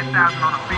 10,000 on a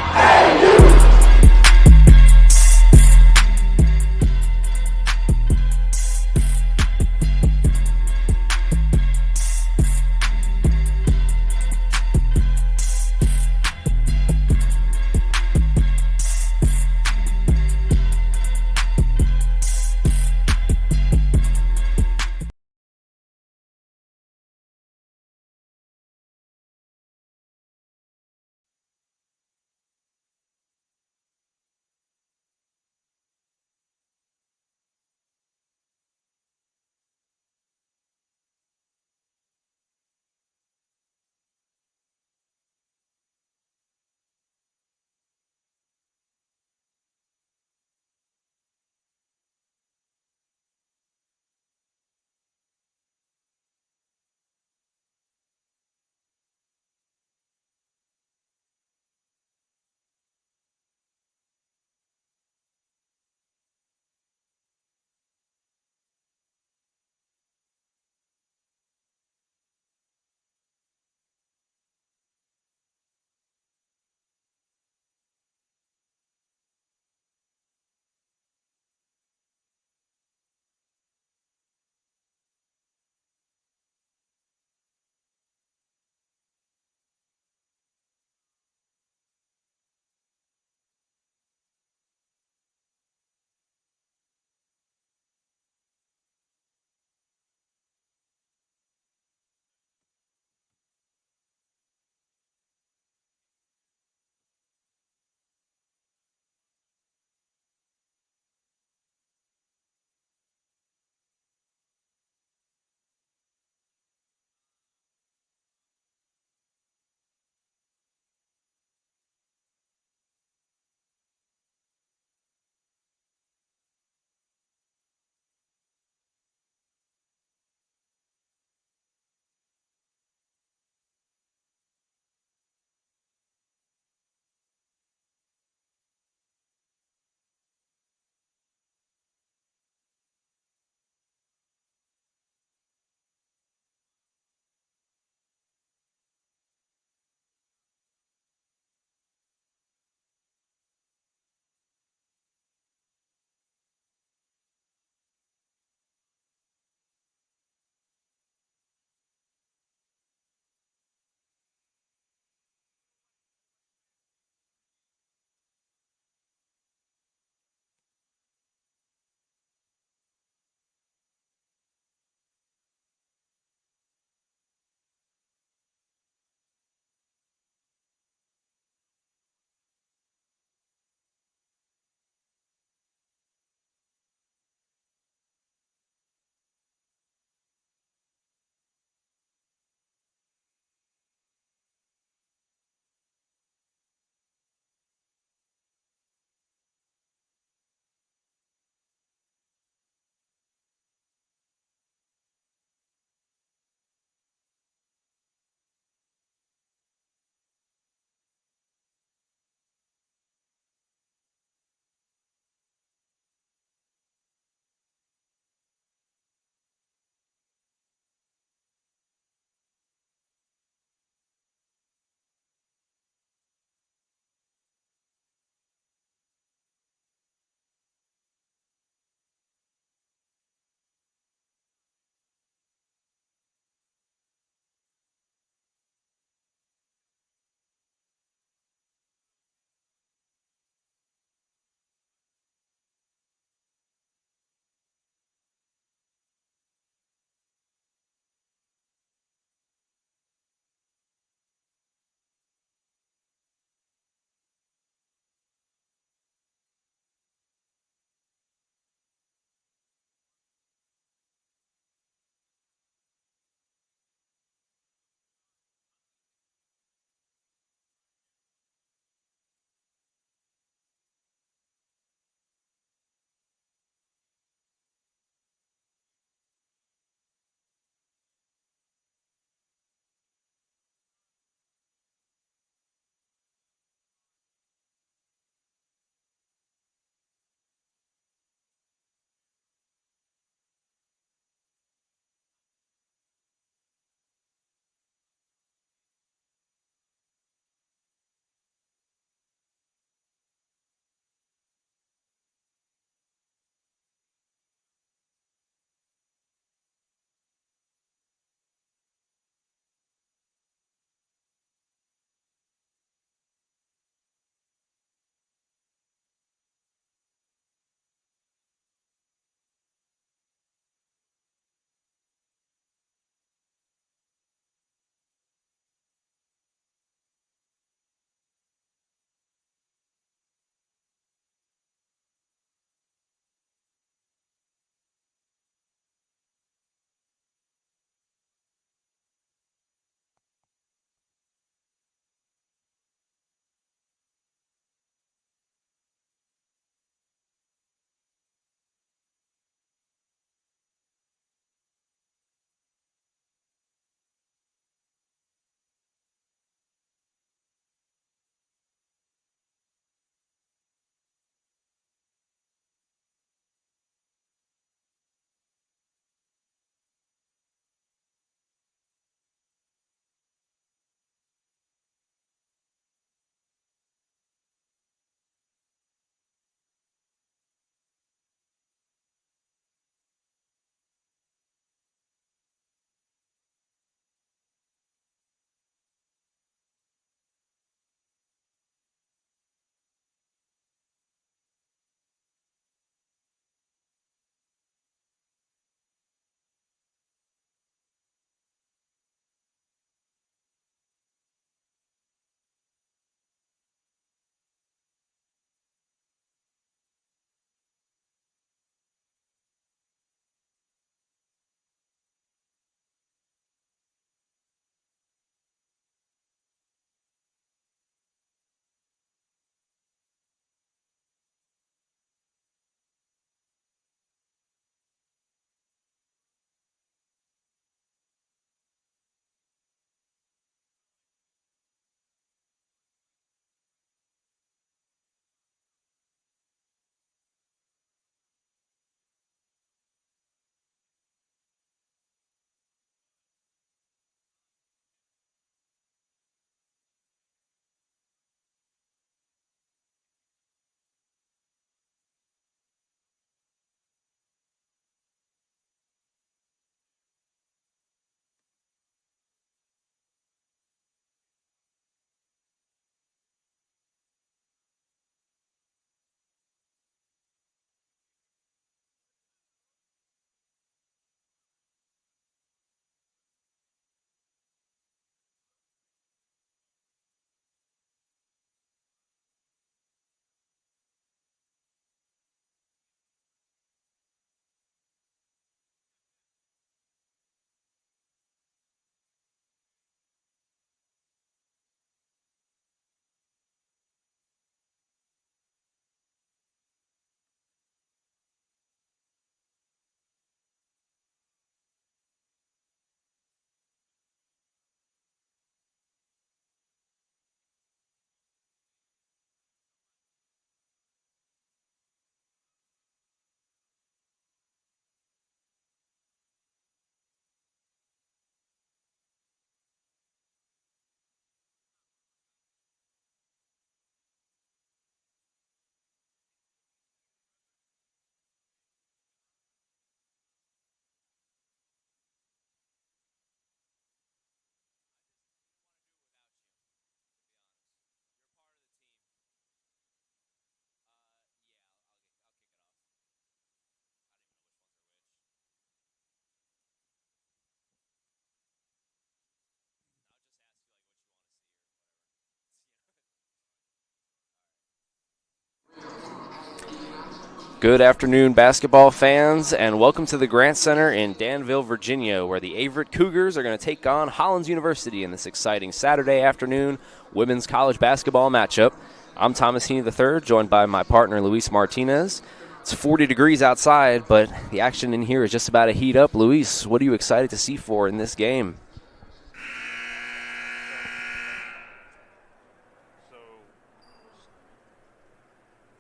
Good afternoon, basketball fans, and welcome to the Grant Center in Danville, Virginia, where the Averett Cougars are going to take on Hollins University in this exciting Saturday afternoon women's college basketball matchup. I'm Thomas Heaney III, joined by my partner, Luis Martinez. It's 40 degrees outside, but the action in here is just about to heat up. Luis, what are you excited to see for in this game?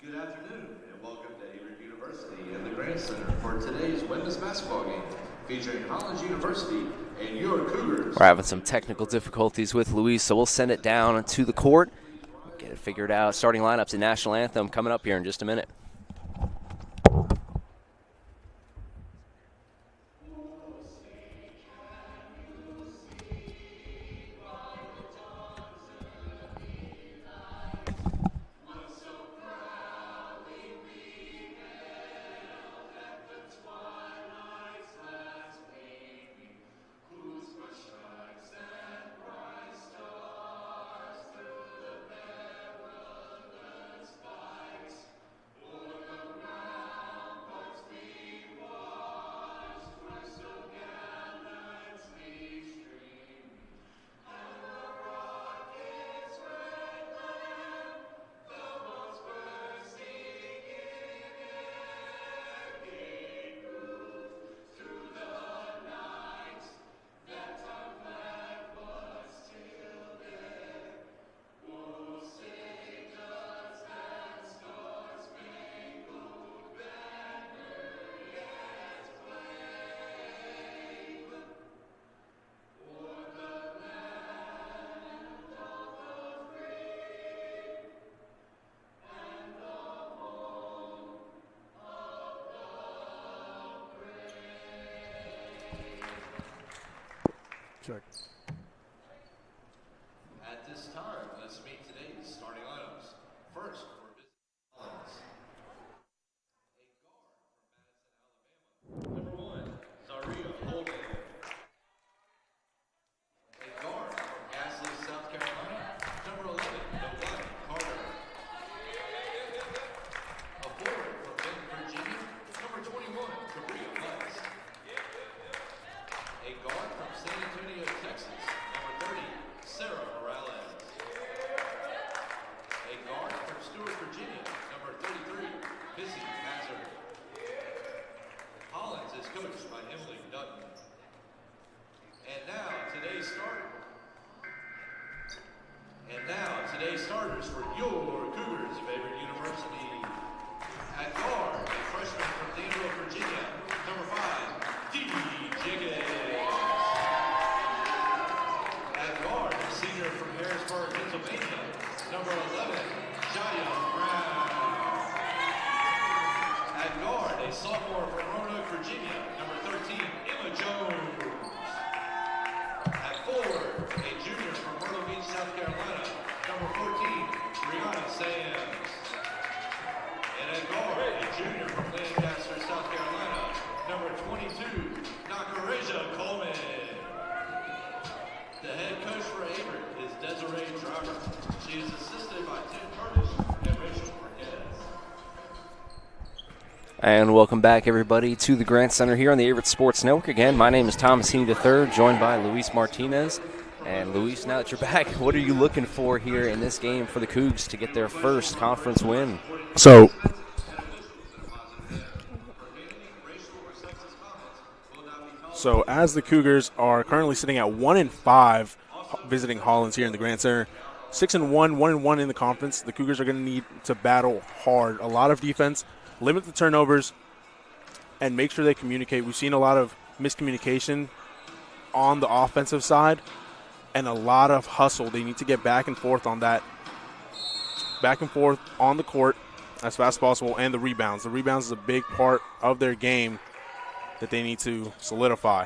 Good afternoon, and welcome to Averett University and the Grant Center for today's women's basketball game, featuring Hollins University and your Cougars. We're having some technical difficulties with Luis, so we'll send it down to the court. Get it figured out. Starting lineups and national anthem coming up here in just a minute. Check. At this time, let's meet today's starting lineups. First, for Hollins. A guard from Madison, Alabama. Number 1, Zaria Hollins. A guard from Gasly, South Carolina. Number 11, Nobody Carter. A forward from Benton, Virginia. Number 21, Korea Lutz. A guard from San Antonio, Texas, number 30, Sarah Morales. A guard from Stewart, Virginia, number 33, Missy Hazard. Hollins is coached by Emily Dutton. And now, today's starters for your Cougars of Averett University. At guard, a freshman from Danville, Virginia, number 5, Dee Jiggins. Senior from Harrisburg, Pennsylvania, number 11, Jaya Brown. At guard, a sophomore from Roanoke, Virginia, number 13, Emma Jones. At forward, a junior from Myrtle Beach, South Carolina, number 14, Brianna Sands. And at guard, a junior from Lancaster, South Carolina, number 22, Nakareja Coleman. The head coach for Averett is Desiree Driver. She is assisted by Tim Curtis and Rachel Marquez. And welcome back, everybody, to the Grant Center here on the Averett Sports Network. Again, my name is Thomas Heaney III, joined by Luis Martinez. And Luis, now that you're back, what are you looking for here in this game for the Cougs to get their first conference win? So as the Cougars are currently sitting at 1-5 visiting Hollins here in the Grant Center, 6-1, 1-1 in the conference, the Cougars are going to need to battle hard. A lot of defense, limit the turnovers, and make sure they communicate. We've seen a lot of miscommunication on the offensive side and a lot of hustle. They need to get back and forth on that, back and forth on the court as fast as possible, and the rebounds. The rebounds is a big part of their game that they need to solidify.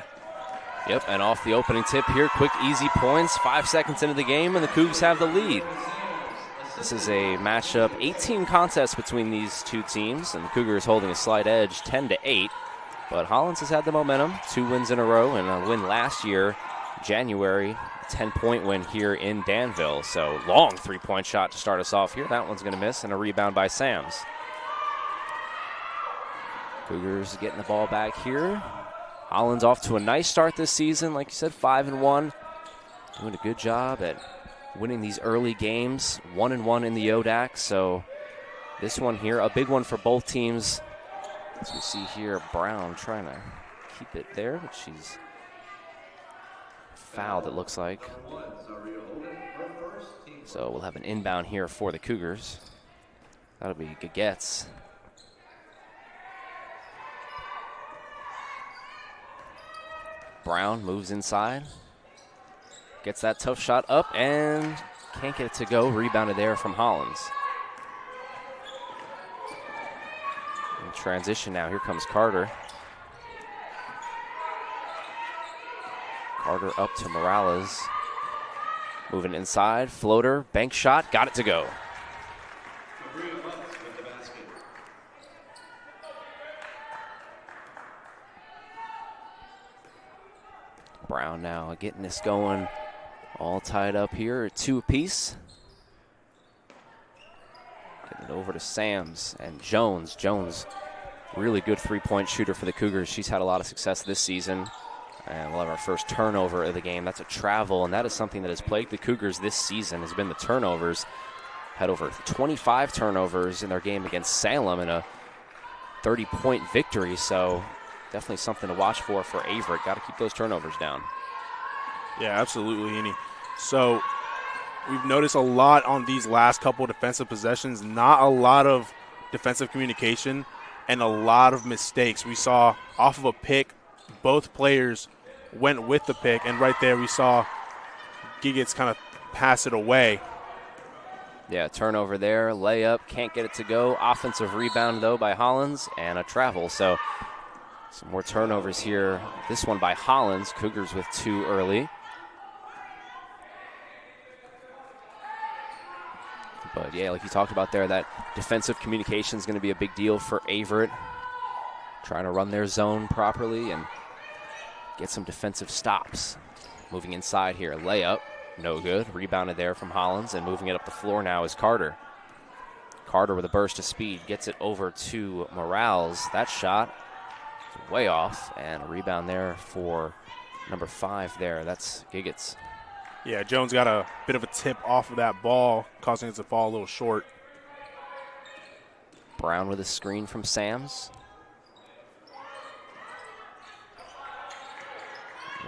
Yep, and off the opening tip here, quick, easy points. 5 seconds into the game, and the Cougs have the lead. This is a matchup, 18 contests between these two teams, and the Cougars holding a slight edge, 10-8. But Hollins has had the momentum, 2 wins in a row, and a win last year, January, 10-point win here in Danville. So long three-point shot to start us off here. That one's going to miss, and a rebound by Sams. Cougars getting the ball back here. Hollins off to a nice start this season. Like you said, 5-1. Doing a good job at winning these early games. 1-1 in the ODAC. So this one here, a big one for both teams. As we see here, Brown trying to keep it there, but she's fouled, it looks like. So we'll have an inbound here for the Cougars. That'll be Gagetz. Brown moves inside. Gets that tough shot up and can't get it to go. Rebounded there from Hollins. In transition now, here comes Carter. Carter up to Morales. Moving inside, floater, bank shot, got it to go. Brown now getting this going, all tied up here, 2 apiece. Getting it over to Sams and Jones. Jones, really good three-point shooter for the Cougars. She's had a lot of success this season. And we'll have our first turnover of the game. That's a travel, and that is something that has plagued the Cougars this season, has been the turnovers. Had over 25 turnovers in their game against Salem in a 30-point victory, so definitely something to watch for Averett. Got to keep those turnovers down. Yeah, absolutely, Annie. So we've noticed a lot on these last couple of defensive possessions, not a lot of defensive communication and a lot of mistakes. We saw off of a pick, both players went with the pick, and right there we saw Giggets kind of pass it away. Yeah, turnover there, layup, can't get it to go. Offensive rebound, though, by Hollins, and a travel. So some more turnovers here. This one by Hollins. Cougars with 2 early. But, yeah, like you talked about there, that defensive communication is going to be a big deal for Averett. Trying to run their zone properly and get some defensive stops. Moving inside here, layup, no good. Rebounded there from Hollins, and moving it up the floor now is Carter. Carter with a burst of speed, gets it over to Morales. That shot is way off, and a rebound there for number 5 there. That's Giggets. Yeah, Jones got a bit of a tip off of that ball, causing it to fall a little short. Brown with a screen from Sams.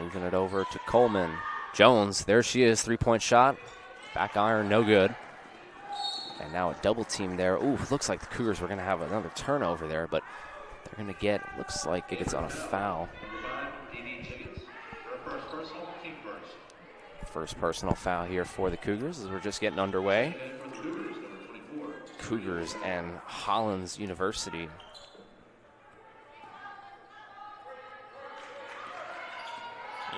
Moving it over to Coleman. Jones, there she is, 3-point shot. Back iron, no good. And now a double team there. Ooh, looks like the Cougars were going to have another turnover there, but they're going to get, looks like it gets on a foul. First personal foul here for the Cougars as we're just getting underway. Cougars and Hollins University.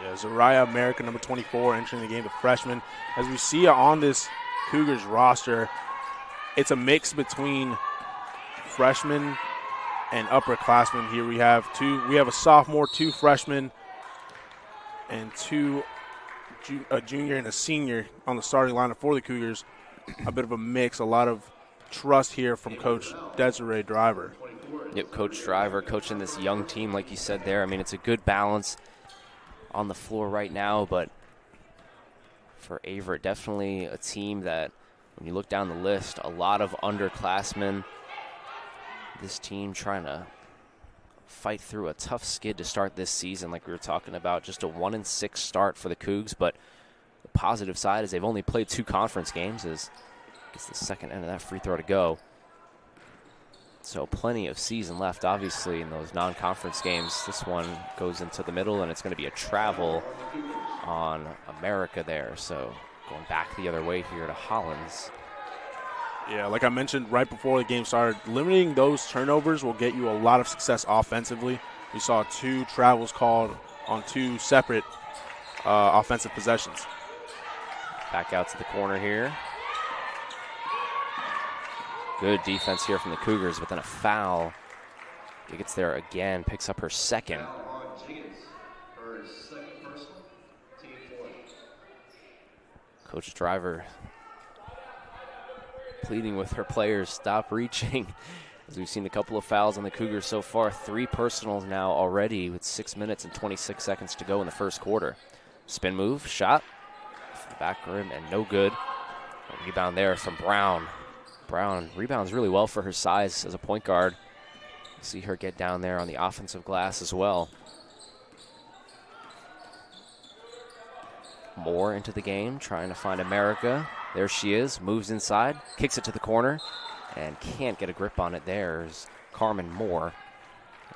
Yeah, Zariah America, number 24, entering the game, the freshman. As we see on this Cougars roster, it's a mix between freshmen and upperclassmen. Here we have a sophomore, 2 freshmen, and a junior and a senior on the starting lineup for the Cougars. A bit of a mix, a lot of trust here from Coach Desiree Driver. Yep, Coach Driver coaching this young team, like you said there. I mean, it's a good balance on the floor right now, but for Averett, definitely a team that, when you look down the list, a lot of underclassmen. This team trying to fight through a tough skid to start this season, like we were talking about. Just a 1-6 start for the Cougs, but the positive side is they've only played 2 conference games. As gets the second end of that free throw to go. So plenty of season left, obviously, in those non-conference games. This one goes into the middle, and it's going to be a travel on America there. So going back the other way here to Hollins. Yeah, like I mentioned right before the game started, limiting those turnovers will get you a lot of success offensively. We saw 2 travels called on 2 separate offensive possessions. Back out to the corner here. Good defense here from the Cougars, but then a foul. He gets there again, picks up her second. Coach Driver pleading with her players, stop reaching As we've seen a couple of fouls on the Cougars so far, 3 personals now already with 6 minutes and 26 seconds to go in the first quarter. Spin move, shot, back rim, and no good. A rebound there from Brown. Brown rebounds really well for her size as a point guard. See her get down there on the offensive glass as well. Moore into the game, trying to find America. There she is, moves inside, kicks it to the corner, and can't get a grip on it. There's Carmen Moore.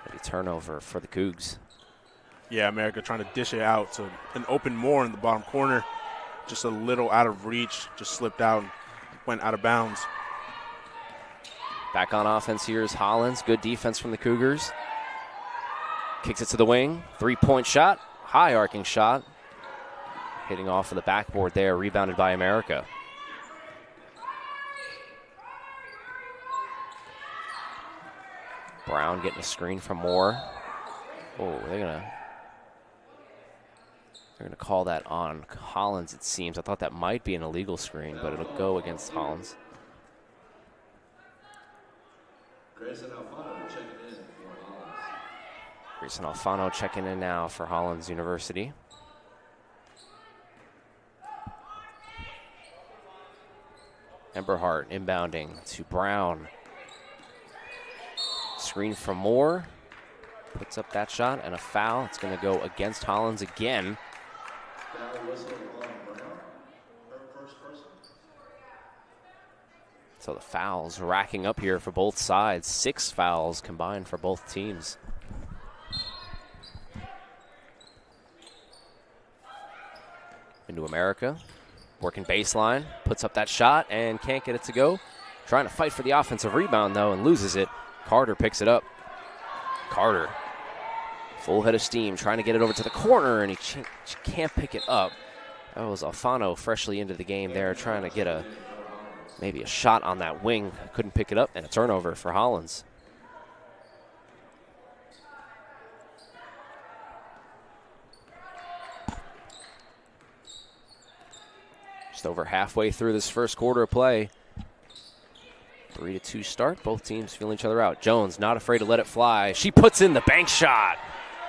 A turnover for the Cougs. Yeah, America trying to dish it out to an open Moore in the bottom corner. Just a little out of reach, just slipped out and went out of bounds. Back on offense here is Hollins. Good defense from the Cougars. Kicks it to the wing. 3-point shot, high arcing shot. Hitting off of the backboard there, rebounded by America. Brown getting a screen from Moore. Oh, they're gonna call that on Hollins, it seems. I thought that might be an illegal screen, but it'll go against Hollins. Grayson Alfano checking in for Hollins. Grayson Alfano checking in now for Hollins University. Emberhart inbounding to Brown. Screen from Moore. Puts up that shot and a foul. It's going to go against Hollins again. So the fouls racking up here for both sides. 6 fouls combined for both teams. Into America. Working baseline. Puts up that shot and can't get it to go. Trying to fight for the offensive rebound, though, and loses it. Carter picks it up. Carter, full head of steam, trying to get it over to the corner, and he can't pick it up. That was Alfano freshly into the game there, trying to get maybe a shot on that wing. Couldn't pick it up, and a turnover for Hollins. Just over halfway through this first quarter of play. 3-2 start. Both teams feeling each other out. Jones not afraid to let it fly. She puts in the bank shot.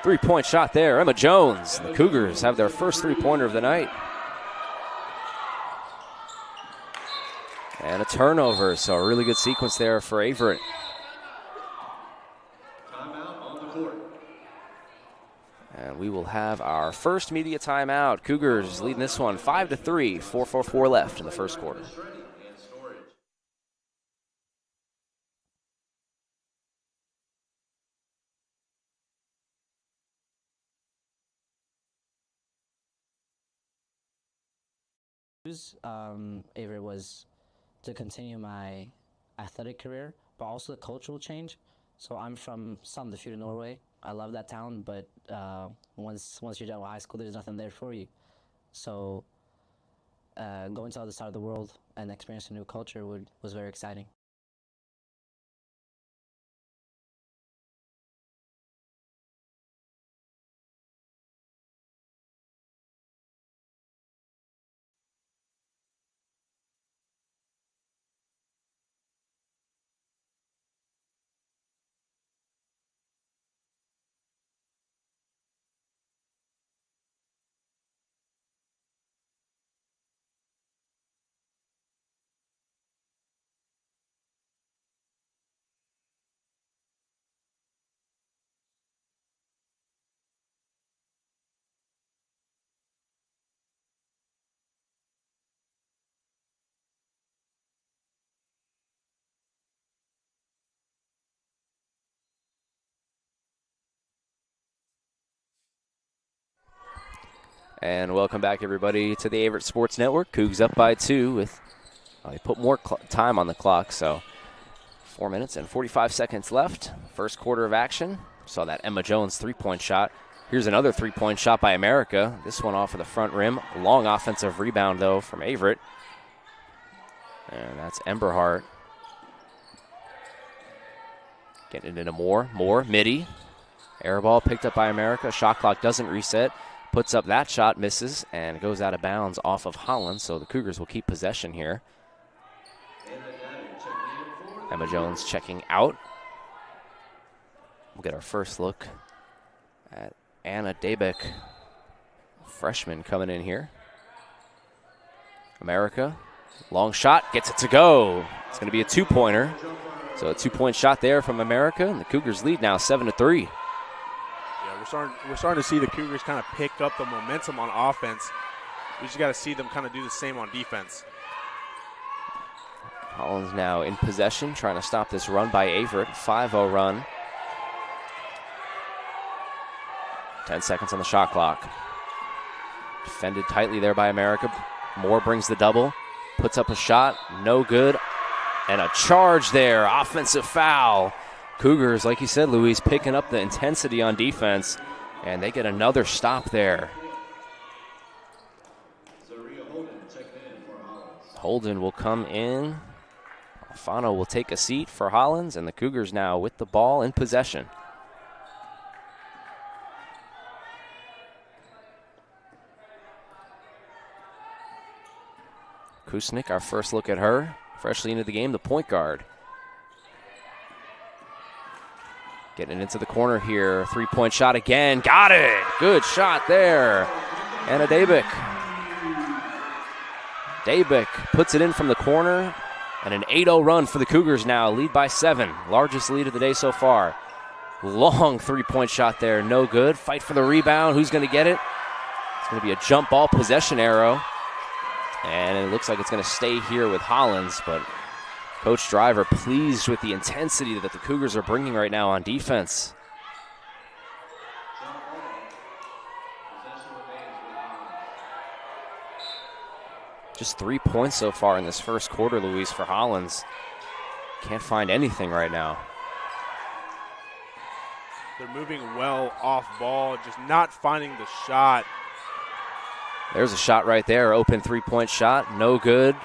3-point shot there. Emma Jones. The Cougars have their first 3-pointer of the night. And a turnover. So a really good sequence there for Averett. Timeout on the court. And we will have our first media timeout. Cougars leading this one 5-3. 4:44 left in the first quarter. Averett was to continue my athletic career, but also the cultural change. So I'm from Sandefjord, Norway. I love that town, but once you're done with high school, there's nothing there for you. So going to the other side of the world and experiencing a new culture was very exciting. And welcome back, everybody, to the Averett Sports Network. Cougs up by 2 with they put more time on the clock, so 4 minutes and 45 seconds left. First quarter of action. Saw that Emma Jones 3-point shot. Here's another 3-point shot by America. This one off of the front rim. Long offensive rebound, though, from Averett. And that's Emberhart. Getting it into Moore. Moore, midi. Air ball picked up by America. Shot clock doesn't reset. Puts up that shot, misses, and goes out of bounds off of Hollins, so the Cougars will keep possession here. Emma Jones checking out. We'll get our first look at Anna Dabeck, freshman coming in here. America, long shot, gets it to go. It's going to be a two-pointer. So a two-point shot there from America, and the Cougars lead now 7-3. Yeah, we're starting to see the Cougars kind of pick up the momentum on offense. We just got to see them kind of do the same on defense. Hollins now in possession, trying to stop this run by Averett. 5-0 run. 10 seconds on the shot clock. Defended tightly there by America. Moore brings the double, puts up a shot, no good. And a charge there, offensive foul. Cougars, like you said, Luis, picking up the intensity on defense, and they get another stop there. Holden will come in. Alfano will take a seat for Hollins, and the Cougars now with the ball in possession. Kusnik, our first look at her. Freshly into the game, the point guard. Getting into the corner here. Three-point shot again. Got it! Good shot there. Anna Dabeck. Dabeck puts it in from the corner. And an 8-0 run for the Cougars now. Lead by 7. Largest lead of the day so far. Long three-point shot there. No good. Fight for the rebound. Who's going to get it? It's going to be a jump ball possession arrow. And it looks like it's going to stay here with Hollins, but Coach Driver pleased with the intensity that the Cougars are bringing right now on defense. Just 3 points so far in this first quarter, Luis, for Hollins. Can't find anything right now. They're moving well off ball, just not finding the shot. There's a shot right there, open three-point shot, no good.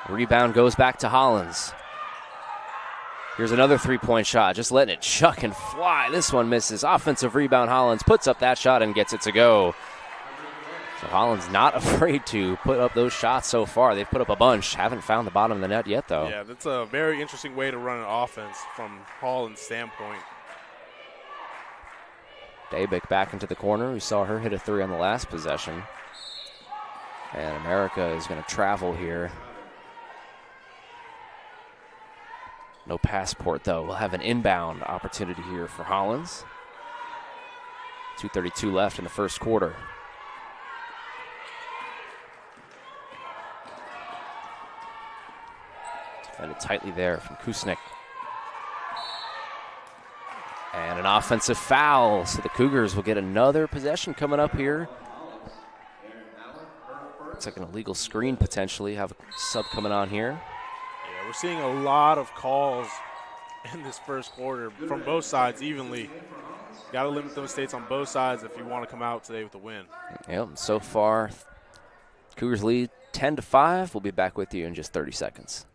Rebound goes back to Hollins. Here's another three-point shot, just letting it chuck and fly. This one misses. Offensive rebound, Hollins puts up that shot and gets it to go. So Hollins not afraid to put up those shots so far. They've put up a bunch. Haven't found the bottom of the net yet, though. Yeah, that's a very interesting way to run an offense from Hollins' standpoint. Dabeck back into the corner. We saw her hit a three on the last possession. And America is going to travel here. No passport, though. We'll have an inbound opportunity here for Hollins. 2:32 left in the first quarter. Defended tightly there from Kusnik. And an offensive foul, so the Cougars will get another possession coming up here. It's like an illegal screen potentially. Have a sub coming on here. Yeah, we're seeing a lot of calls in this first quarter from both sides evenly. Got to limit the mistakes on both sides if you want to come out today with a win. Yep, so far, Cougars lead 10-5. We'll be back with you in just 30 seconds.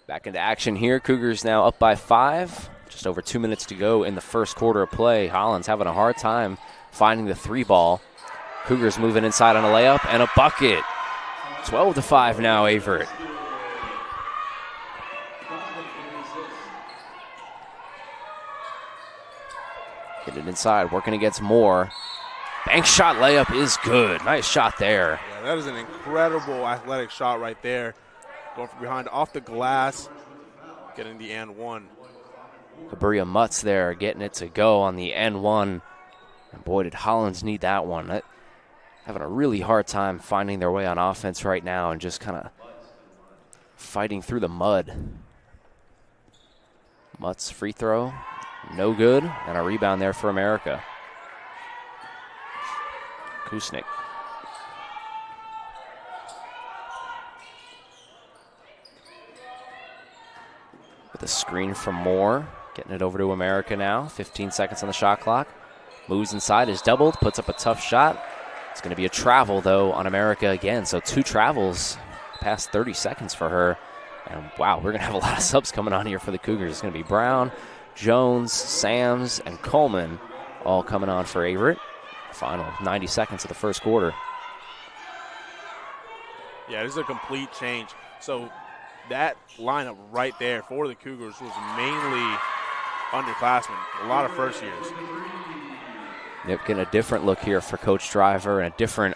Back into action here. Cougars now up by 5. Just over 2 minutes to go in the first quarter of play. Hollins having a hard time finding the three ball. Cougars moving inside on a layup and a bucket. 12-5 now, Averett. Get it inside, working against Moore. Bank shot layup is good. Nice shot there. Yeah, that is an incredible athletic shot right there. Going from behind off the glass, getting the and one. Cabria Mutz there getting it to go on the N1. And boy, did Hollins need that one. Having a really hard time finding their way on offense right now and just kind of fighting through the mud. Mutz free throw, no good. And a rebound there for America. Kusnik. the screen from Moore. Getting it over to America now. 15 seconds on the shot clock. Moves inside, is doubled, puts up a tough shot. It's going to be a travel, though, on America again. So 2 travels past 30 seconds for her. And, wow, we're going to have a lot of subs coming on here for the Cougars. It's going to be Brown, Jones, Sams, and Coleman all coming on for Averett. Final 90 seconds of the first quarter. Yeah, this is a complete change. So that lineup right there for the Cougars was mainly underclassmen, a lot of first years. Yep, getting a different look here for Coach Driver and a different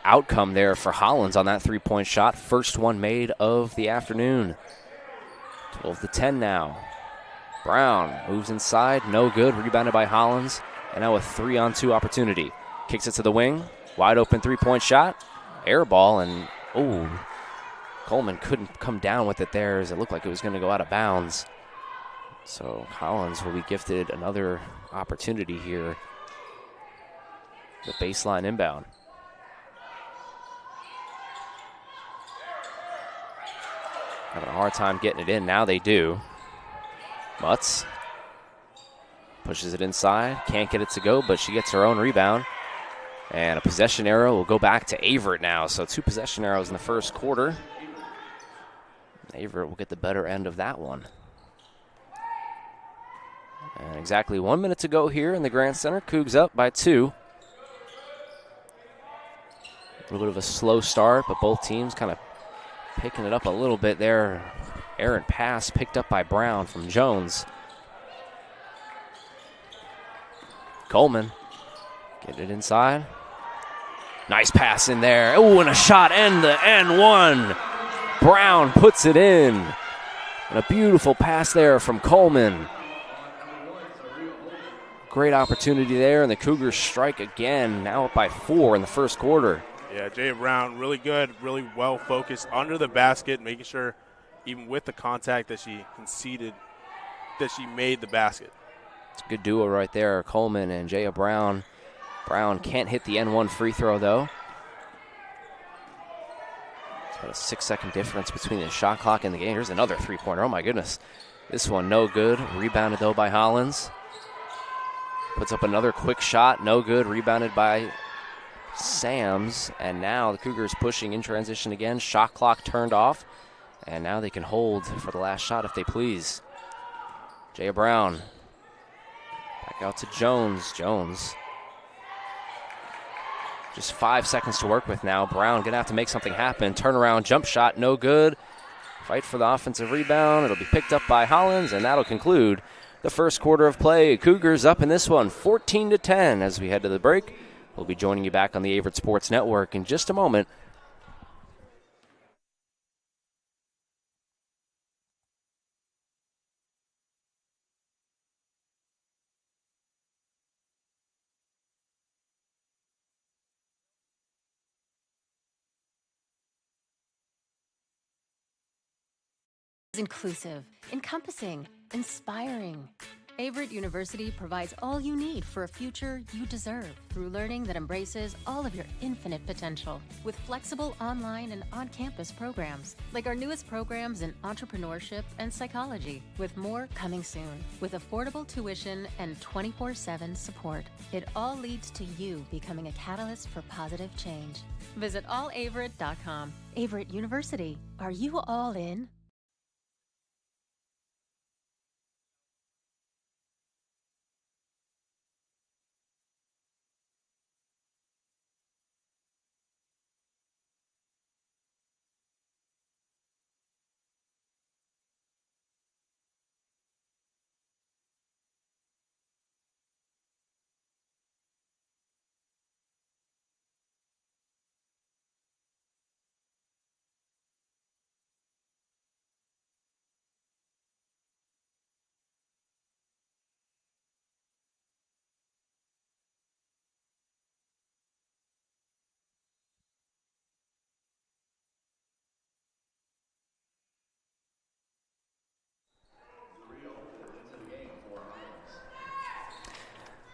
outcome there for Hollins on that three-point shot. First one made of the afternoon. 12-10 now. Brown moves inside, no good, rebounded by Hollins. And now a 3-on-2 opportunity. Kicks it to the wing, wide open three-point shot. Air ball, and Coleman couldn't come down with it there as it looked like it was going to go out of bounds. So Hollins will be gifted another opportunity here. The baseline inbound. Having a hard time getting it in. Now they do. Mutz pushes it inside. Can't get it to go, but she gets her own rebound. And a possession arrow will go back to Averett now. So 2 possession arrows in the first quarter. Averett will get the better end of that one. And exactly 1 minute to go here in the Grant Center. Cougs up by 2. A little bit of a slow start, but both teams kind of picking it up a little bit there. Errant pass picked up by Brown from Jones. Coleman, get it inside. Nice pass in there. Oh, and a shot and the N1. Brown puts it in. And a beautiful pass there from Coleman. Great opportunity there, and the Cougars strike again, now up by 4 in the first quarter. Yeah, Jay Brown, really good, really well focused under the basket, making sure even with the contact that she conceded, that she made the basket. It's a good duo right there, Coleman and Jaya Brown. Brown can't hit the N1 free throw, though. It's about a 6-second difference between the shot clock and the game. Here's another three-pointer. Oh, my goodness. This one no good. Rebounded, though, by Hollins. Puts up another quick shot. No good. Rebounded by Sams. And now the Cougars pushing in transition again. Shot clock turned off. And now they can hold for the last shot if they please. Jaya Brown. Back out to Jones. Jones. Just 5 seconds to work with now. Brown going to have to make something happen. Turnaround jump shot, no good. Fight for the offensive rebound. It'll be picked up by Hollins, and that'll conclude the first quarter of play. Cougars up in this one, 14-10 as we head to the break. We'll be joining you back on the Averett Sports Network in just a moment. Inclusive, encompassing, inspiring. Averett University provides all you need for a future you deserve through learning that embraces all of your infinite potential with flexible online and on-campus programs like our newest programs in entrepreneurship and psychology, with more coming soon, with affordable tuition and 24/7 support. It all leads to you becoming a catalyst for positive change. Visit allaverett.com. Averett University, are you all in?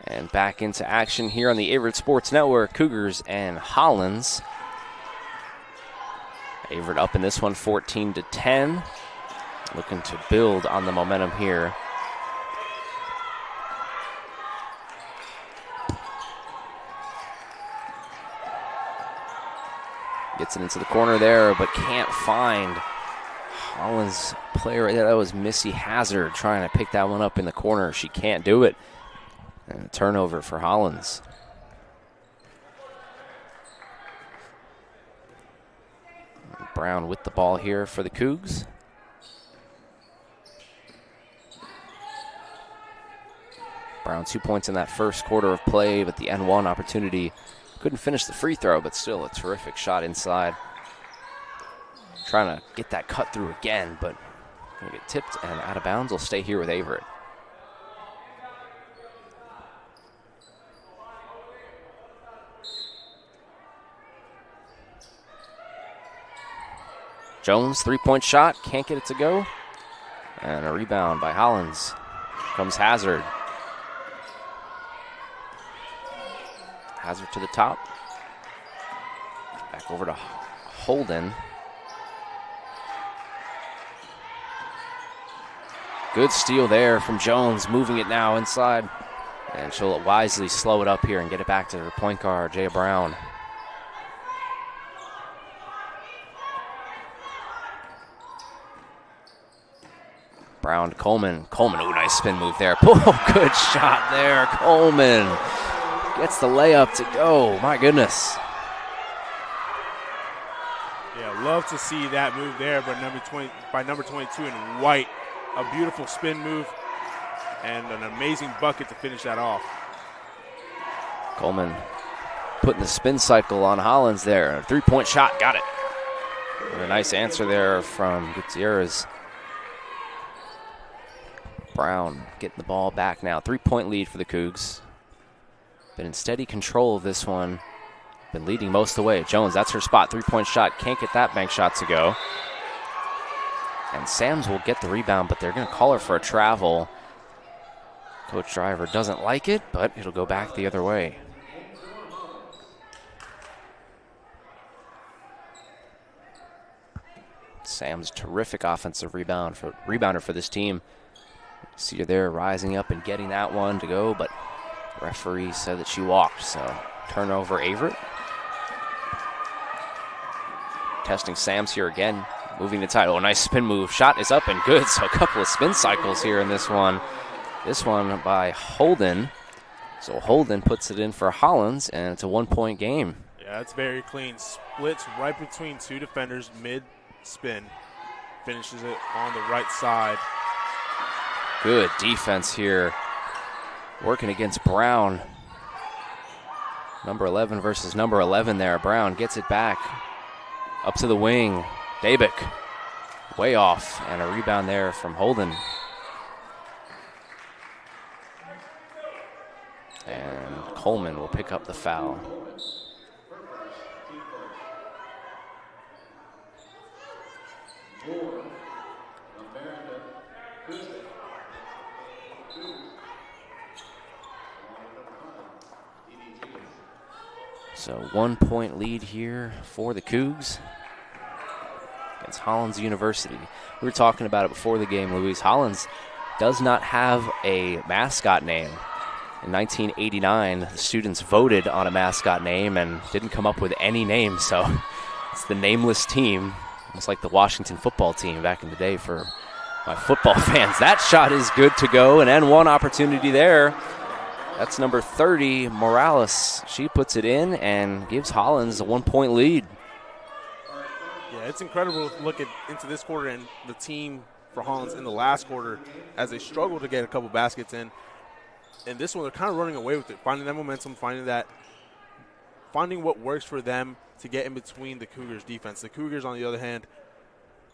And back into action here on the Averett Sports Network. Cougars and Hollins. Averett up in this one, 14-10. looking to build on the momentum here. Gets it into the corner there, but can't find Hollins player right there. That was Missy Hazard trying to pick that one up in the corner. She can't do it. And a turnover for Hollins. Brown with the ball here for the Cougs. Brown 2 points in that first quarter of play, but the N1 opportunity. Couldn't finish the free throw, but still a terrific shot inside. Trying to get that cut through again, but gonna get tipped and out of bounds. Will stay here with Averett. Jones, three-point shot, can't get it to go. And a rebound by Hollins. Comes Hazard. Hazard to the top. Back over to Holden. Good steal there from Jones, moving it now inside. And she'll wisely slow it up here and get it back to her point guard, Jaya Brown. Brown to Coleman. Coleman, ooh, nice spin move there. Oh, good shot there. Coleman gets the layup to go. My goodness. Yeah, love to see that move there by number 22 in white. A beautiful spin move and an amazing bucket to finish that off. Coleman putting the spin cycle on Hollins there. A three-point shot, got it. And a nice answer there from Gutierrez. Brown getting the ball back now. 3-point lead for the Cougs. Been in steady control of this one. Been leading most of the way. Jones, that's her spot. 3-point shot. Can't get that bank shot to go. And Sams will get the rebound, but they're going to call her for a travel. Coach Driver doesn't like it, but it'll go back the other way. Sam's terrific offensive rebounder for this team. See her there rising up and getting that one to go, but referee said that she walked, so turnover Averett. Testing Sams here again, moving the title. Nice spin move. Shot is up and good, so a couple of spin cycles here in this one. This one by Holden. So Holden puts it in for Hollins, and it's a 1-point game. Yeah, it's very clean. Splits right between two defenders, mid-spin. Finishes it on the right side. Good defense here. Working against Brown. Number 11 versus number 11 there. Brown gets it back. Up to the wing. Dabick way off. And a rebound there from Holden. And Coleman will pick up the foul. So 1-point lead here for the Cougs against Hollins University. We were talking about it before the game, Louise. Hollins does not have a mascot name. In 1989, the students voted on a mascot name and didn't come up with any name, so it's the nameless team, almost like the Washington football team back in the day for my football fans. That shot is good to go, an N1 opportunity there. That's number 30, Morales. She puts it in and gives Hollins a 1-point lead. Yeah, it's incredible to look into this quarter and the team for Hollins in the last quarter as they struggle to get a couple baskets in. And this one, they're kind of running away with it, finding that momentum, finding what works for them to get in between the Cougars' defense. The Cougars, on the other hand,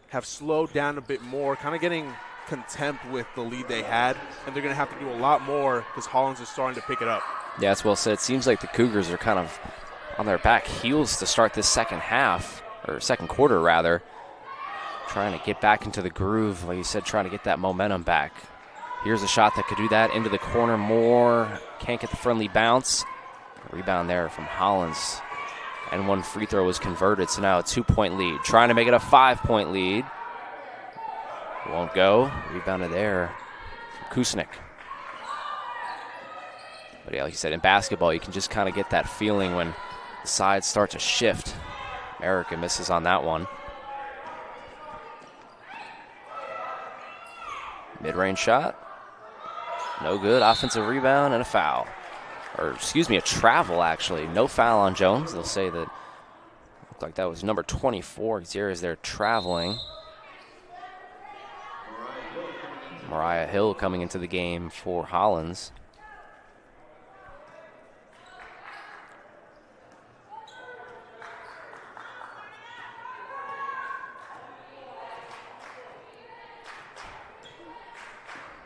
have slowed down a bit more, kind of getting contempt with the lead they had, and they're going to have to do a lot more because Hollins is starting to pick it up. Yeah, that's well said. It seems like the Cougars are kind of on their back heels to start this second half, or second quarter rather, trying to get back into the groove, like you said, trying to get that momentum back. Here's a shot that could do that into the corner more. Can't get the friendly bounce. Rebound there from Hollins. And one free throw was converted, so now a 2-point lead. Trying to make it a 5-point lead. Won't go. Rebounded there from Kusnik. But yeah, like you said, in basketball, you can just kind of get that feeling when the sides start to shift. America misses on that one. Mid-range shot. No good. Offensive rebound and a foul. Or, excuse me, a travel, actually. No foul on Jones. They'll say that looked like that was number 24. Xeria's there traveling. Mariah Hill coming into the game for Hollins.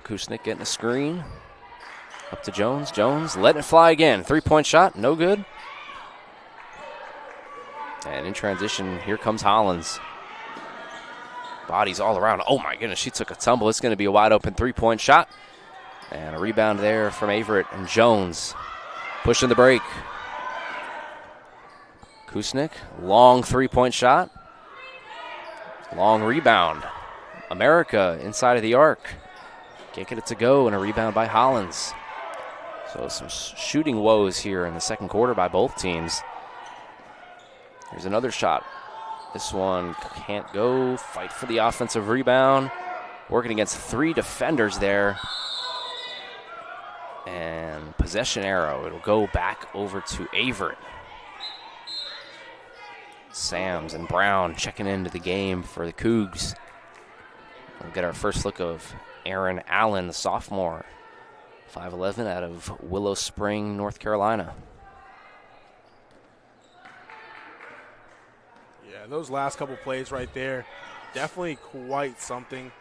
Kusnik getting a screen. Up to Jones. Jones letting it fly again. 3-point shot. No good. And in transition, here comes Hollins. Bodies all around. Oh, my goodness. She took a tumble. It's going to be a wide-open 3-point shot. And a rebound there from Averett and Jones. Pushing the break. Kusnik. Long 3-point shot. Long rebound. America inside of the arc. Can't get it to go, and a rebound by Hollins. So some shooting woes here in the second quarter by both teams. Here's another shot. This one can't go. Fight for the offensive rebound. Working against 3 defenders there. And possession arrow. It'll go back over to Averett. Sams and Brown checking into the game for the Cougs. We'll get our first look of Aaron Allen, the sophomore, 5'11", out of Willow Spring, North Carolina. Yeah, those last couple plays right there, definitely quite something.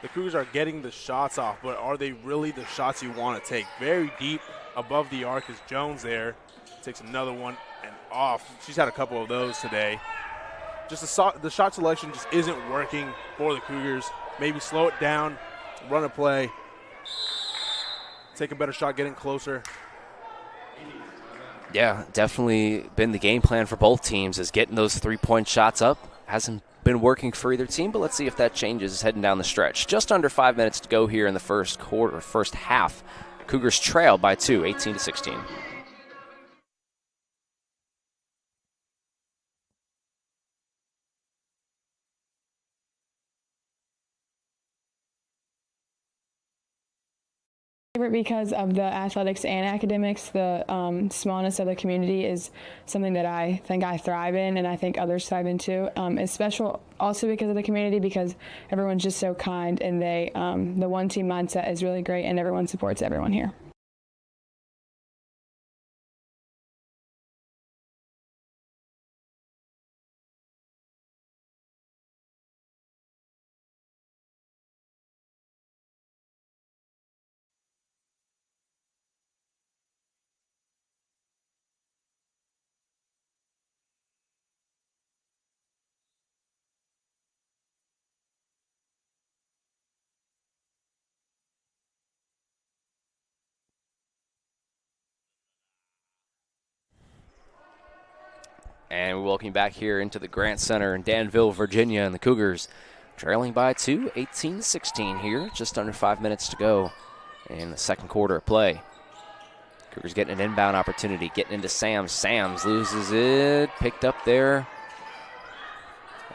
The Cougars are getting the shots off, but are they really the shots you want to take? Very deep above the arc is Jones there. Takes another one and off. She's had a couple of those today. Just the shot selection just isn't working for the Cougars. Maybe slow it down. Run a play, take a better shot, getting closer. Yeah, definitely been the game plan for both teams is getting those 3-point shots up. Hasn't been working for either team, but let's see if that changes heading down the stretch. Just under 5 minutes to go here in the first half. Cougars trail by 2, 18-16. Because of the athletics and academics, the smallness of the community is something that I think I thrive in, and I think others thrive in too. It's special also because of the community, because everyone's just so kind, and the one-team mindset is really great, and everyone supports everyone here. And we welcome you back here into the Grant Center in Danville, Virginia, and the Cougars trailing by 2, 18-16 here. Just under 5 minutes to go in the second quarter of play. Cougars getting an inbound opportunity, getting into Sams. Sams loses it, picked up there.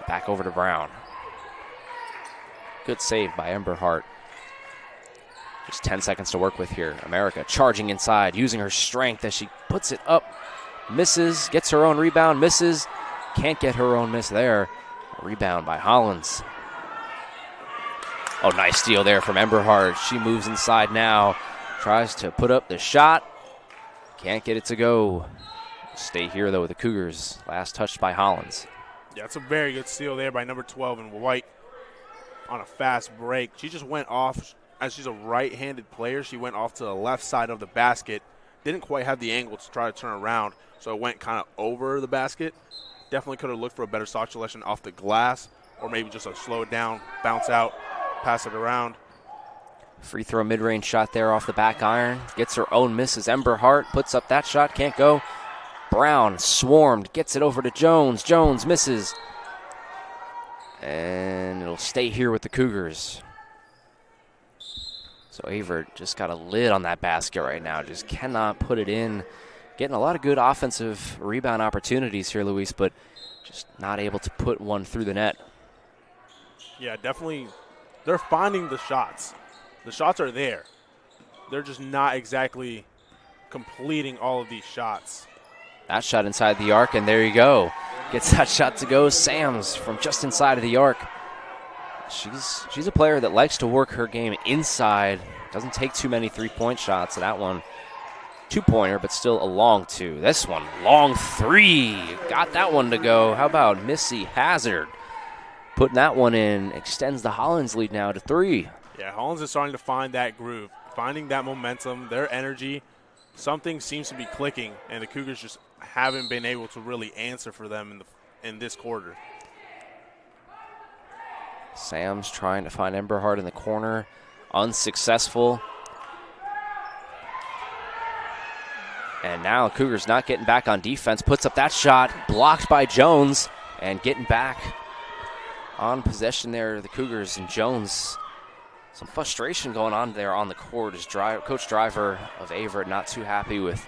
Back over to Brown. Good save by Ember Hart. Just 10 seconds to work with here. America charging inside, using her strength as she puts it up. Misses, gets her own rebound, misses. Can't get her own miss there. A rebound by Hollins. Oh, nice steal there from Ember Hart. She moves inside now. Tries to put up the shot. Can't get it to go. Stay here, though, with the Cougars. Last touched by Hollins. Yeah, it's a very good steal there by number 12 in white on a fast break. She just went off, as she's a right-handed player, she went off to the left side of the basket. Didn't quite have the angle to try to turn around, so it went kind of over the basket. Definitely could have looked for a better shot selection off the glass, or maybe just a slow it down, bounce out, pass it around. Free throw mid-range shot there off the back iron. Gets her own miss as Ember Hart puts up that shot. Can't go. Brown swarmed. Gets it over to Jones. Jones misses. And it'll stay here with the Cougars. So Averett just got a lid on that basket right now. Just cannot put it in. Getting a lot of good offensive rebound opportunities here, Luis, but just not able to put one through the net. Yeah, definitely. They're finding the shots. The shots are there. They're just not exactly completing all of these shots. That shot inside the arc, and there you go. Gets that shot to go. Sams from just inside of the arc. She's a player that likes to work her game inside. Doesn't take too many three-point shots. That one, two-pointer, but still a long two. This one, long three. Got that one to go. How about Missy Hazard? Putting that one in. Extends the Hollins lead now to 3. Yeah, Hollins is starting to find that groove, finding that momentum, their energy. Something seems to be clicking, and the Cougars just haven't been able to really answer for them in this quarter. Sam's trying to find Emberhart in the corner. Unsuccessful. And now Cougars not getting back on defense. Puts up that shot. Blocked by Jones. And getting back on possession there, the Cougars and Jones. Some frustration going on there on the court as Coach Driver of Averett not too happy with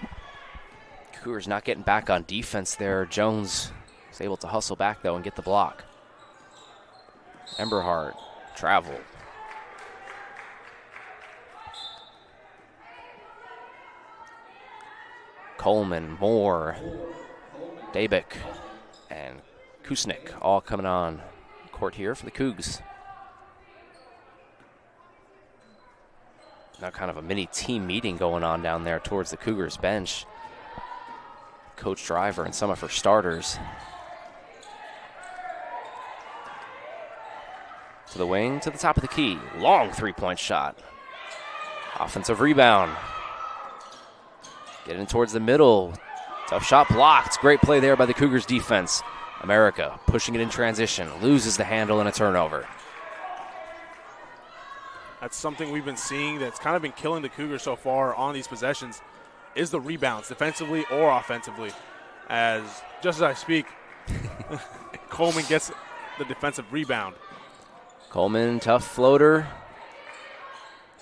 Cougars not getting back on defense there. Jones was able to hustle back, though, and get the block. Emberhart travel. Coleman, Moore, Dabick, and Kusnik all coming on court here for the Cougs. Now kind of a mini team meeting going on down there towards the Cougars bench. Coach Driver and some of her starters. To the wing, to the top of the key. Long three-point shot. Offensive rebound. Getting towards the middle. Tough shot blocked. Great play there by the Cougars defense. America pushing it in transition. Loses the handle and a turnover. That's something we've been seeing that's kind of been killing the Cougars so far on these possessions is the rebounds, defensively or offensively. Just as I speak, Coleman gets the defensive rebound. Coleman, tough floater.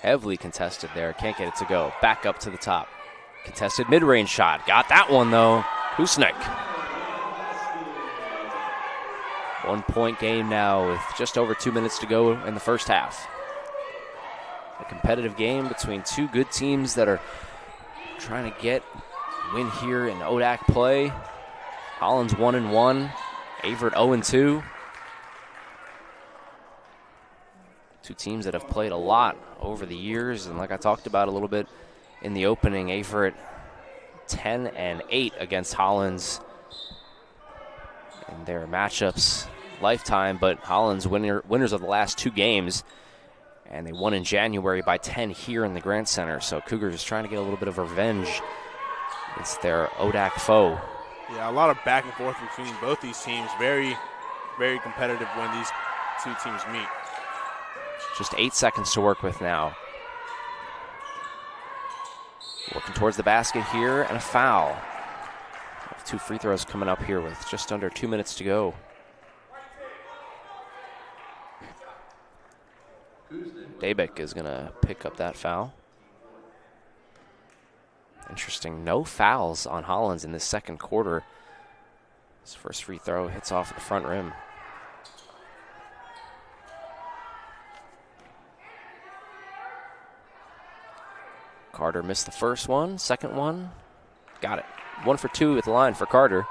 Heavily contested there. Can't get it to go. Back up to the top. Contested mid-range shot. Got that one, though. Kusnik. 1 point game now with just over 2 minutes to go in the first half. A competitive game between two good teams that are trying to win here in ODAC play. Hollins 1-1, Averett 0-2. Two teams that have played a lot over the years, and like I talked about a little bit in the opening, Averett 10-8 against Hollins in their matchups lifetime, but Hollins winners of the last 2 games. And they won in January by 10 here in the Grant Center. So Cougars is trying to get a little bit of revenge. It's their ODAC foe. Yeah, a lot of back and forth between both these teams. Very, very competitive when these two teams meet. Just 8 seconds to work with now. Working towards the basket here, and a foul. 2 free throws coming up here with just under 2 minutes to go. Dabick is going to pick up that foul. Interesting, no fouls on Hollins in this second quarter. His first free throw hits off the front rim. Carter missed the first one, second one, got it. 1 for 2 at the line for Carter.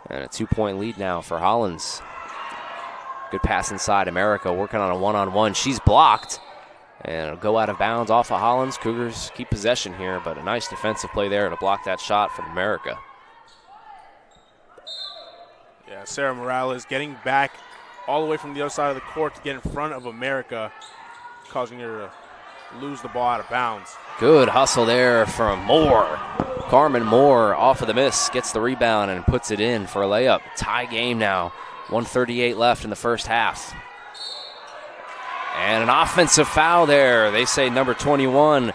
And a 2-point lead now for Hollins. Good pass inside. America working on a one-on-one. She's blocked. And it'll go out of bounds off of Hollins. Cougars keep possession here, but a nice defensive play there to block that shot from America. Yeah, Sarah Morales getting back all the way from the other side of the court to get in front of America, causing her to lose the ball out of bounds. Good hustle there from Moore. Carmen Moore off of the miss, gets the rebound and puts it in for a layup. Tie game now. 1:38 left in the first half. And an offensive foul there. They say number 21,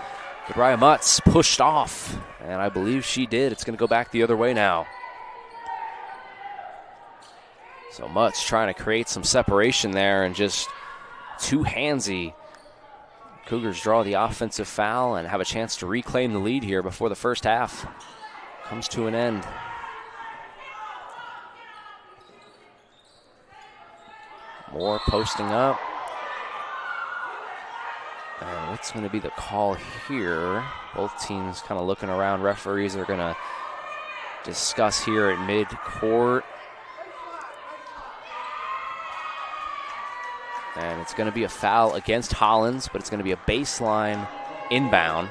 Gabriah Mutz, pushed off. And I believe she did. It's going to go back the other way now. So Mutz trying to create some separation there and just too handsy. Cougars draw the offensive foul and have a chance to reclaim the lead here before the first half comes to an end. Moore posting up. And what's going to be the call here? Both teams kind of looking around. Referees are going to discuss here at mid-court. And it's going to be a foul against Hollins, but it's going to be a baseline inbound.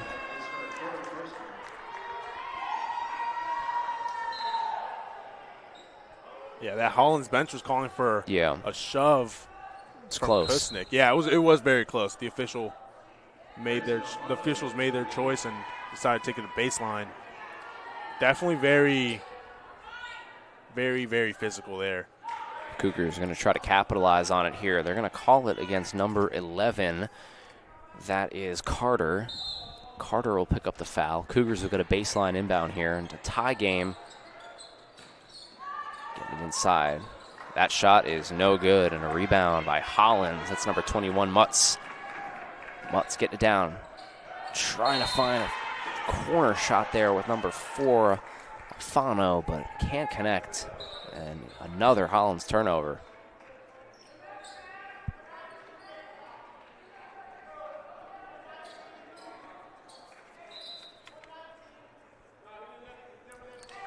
Yeah, that Hollins bench was calling for a shove. It's from close. Kusnik. Yeah, it was very close. The officials made their choice and decided to take it to baseline. Definitely very, very, very physical there. Cougars are going to try to capitalize on it here. They're going to call it against number 11. That is Carter. Carter will pick up the foul. Cougars will get a baseline inbound here and a tie game. Getting inside. That shot is no good, and a rebound by Hollins. That's number 21, Mutz. Mutz getting it down. Trying to find a corner shot there with number 4, Alfano, but can't connect. And another Hollins turnover.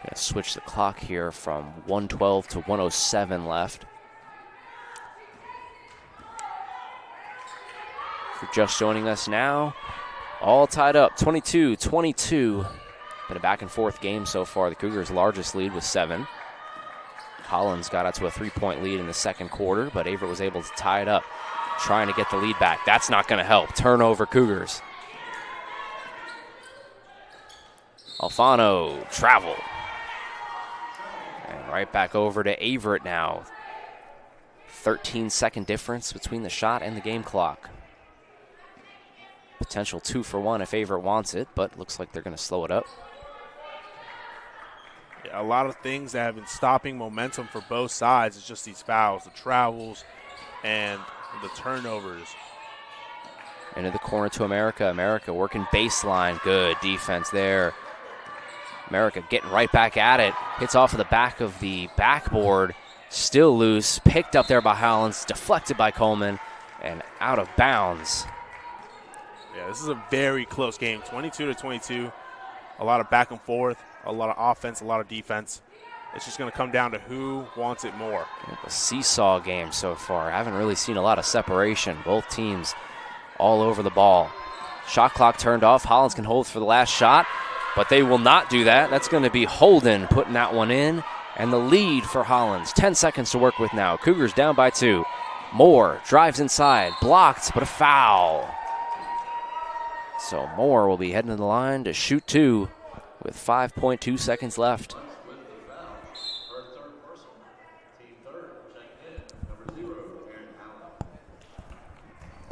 Gonna switch the clock here from 112 to 107 left. If you're just joining us now, all tied up, 22-22. Been a back and forth game so far. The Cougars' largest lead was 7. Hollins got out to a 3-point lead in the second quarter, but Averett was able to tie it up, trying to get the lead back. That's not going to help. Turnover, Cougars. Alfano, travel. And right back over to Averett now. 13-second difference between the shot and the game clock. Potential 2 for 1 if Averett wants it, but looks like they're going to slow it up. A lot of things that have been stopping momentum for both sides is just these fouls, the travels, and the turnovers. Into the corner to America. America working baseline. Good defense there. America getting right back at it. Hits off of the back of the backboard. Still loose. Picked up there by Hollins. Deflected by Coleman. And out of bounds. Yeah, this is a very close game. 22-22. A lot of back and forth. A lot of offense, a lot of defense. It's just going to come down to who wants it more. A seesaw game so far. I haven't really seen a lot of separation. Both teams all over the ball. Shot clock turned off. Hollins can hold for the last shot, but they will not do that. That's going to be Holden putting that one in. And the lead for Hollins. 10 seconds to work with now. Cougars down by 2. Moore drives inside. Blocked, but a foul. So Moore will be heading to the line to shoot 2. With 5.2 seconds left.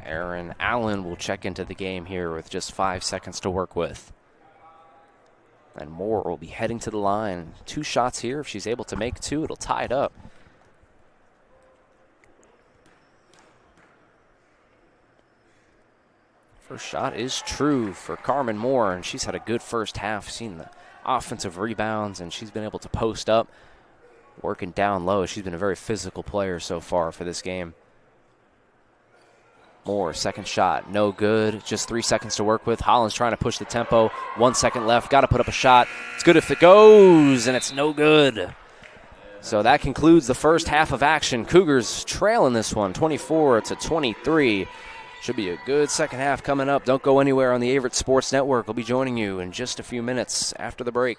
Aaron Allen will check into the game here with just 5 seconds to work with. And Moore will be heading to the line. 2 shots here. If she's able to make 2, it'll tie it up. First shot is true for Carmen Moore, and she's had a good first half. Seen the offensive rebounds, and she's been able to post up, working down low. She's been a very physical player so far for this game. Moore, second shot, no good. Just 3 seconds to work with. Hollins trying to push the tempo. 1 second left. Got to put up a shot. It's good if it goes, and it's no good. So that concludes the first half of action. Cougars trailing this one, 24-23. Should be a good second half coming up. Don't go anywhere on the Averett Sports Network. We'll be joining you in just a few minutes after the break.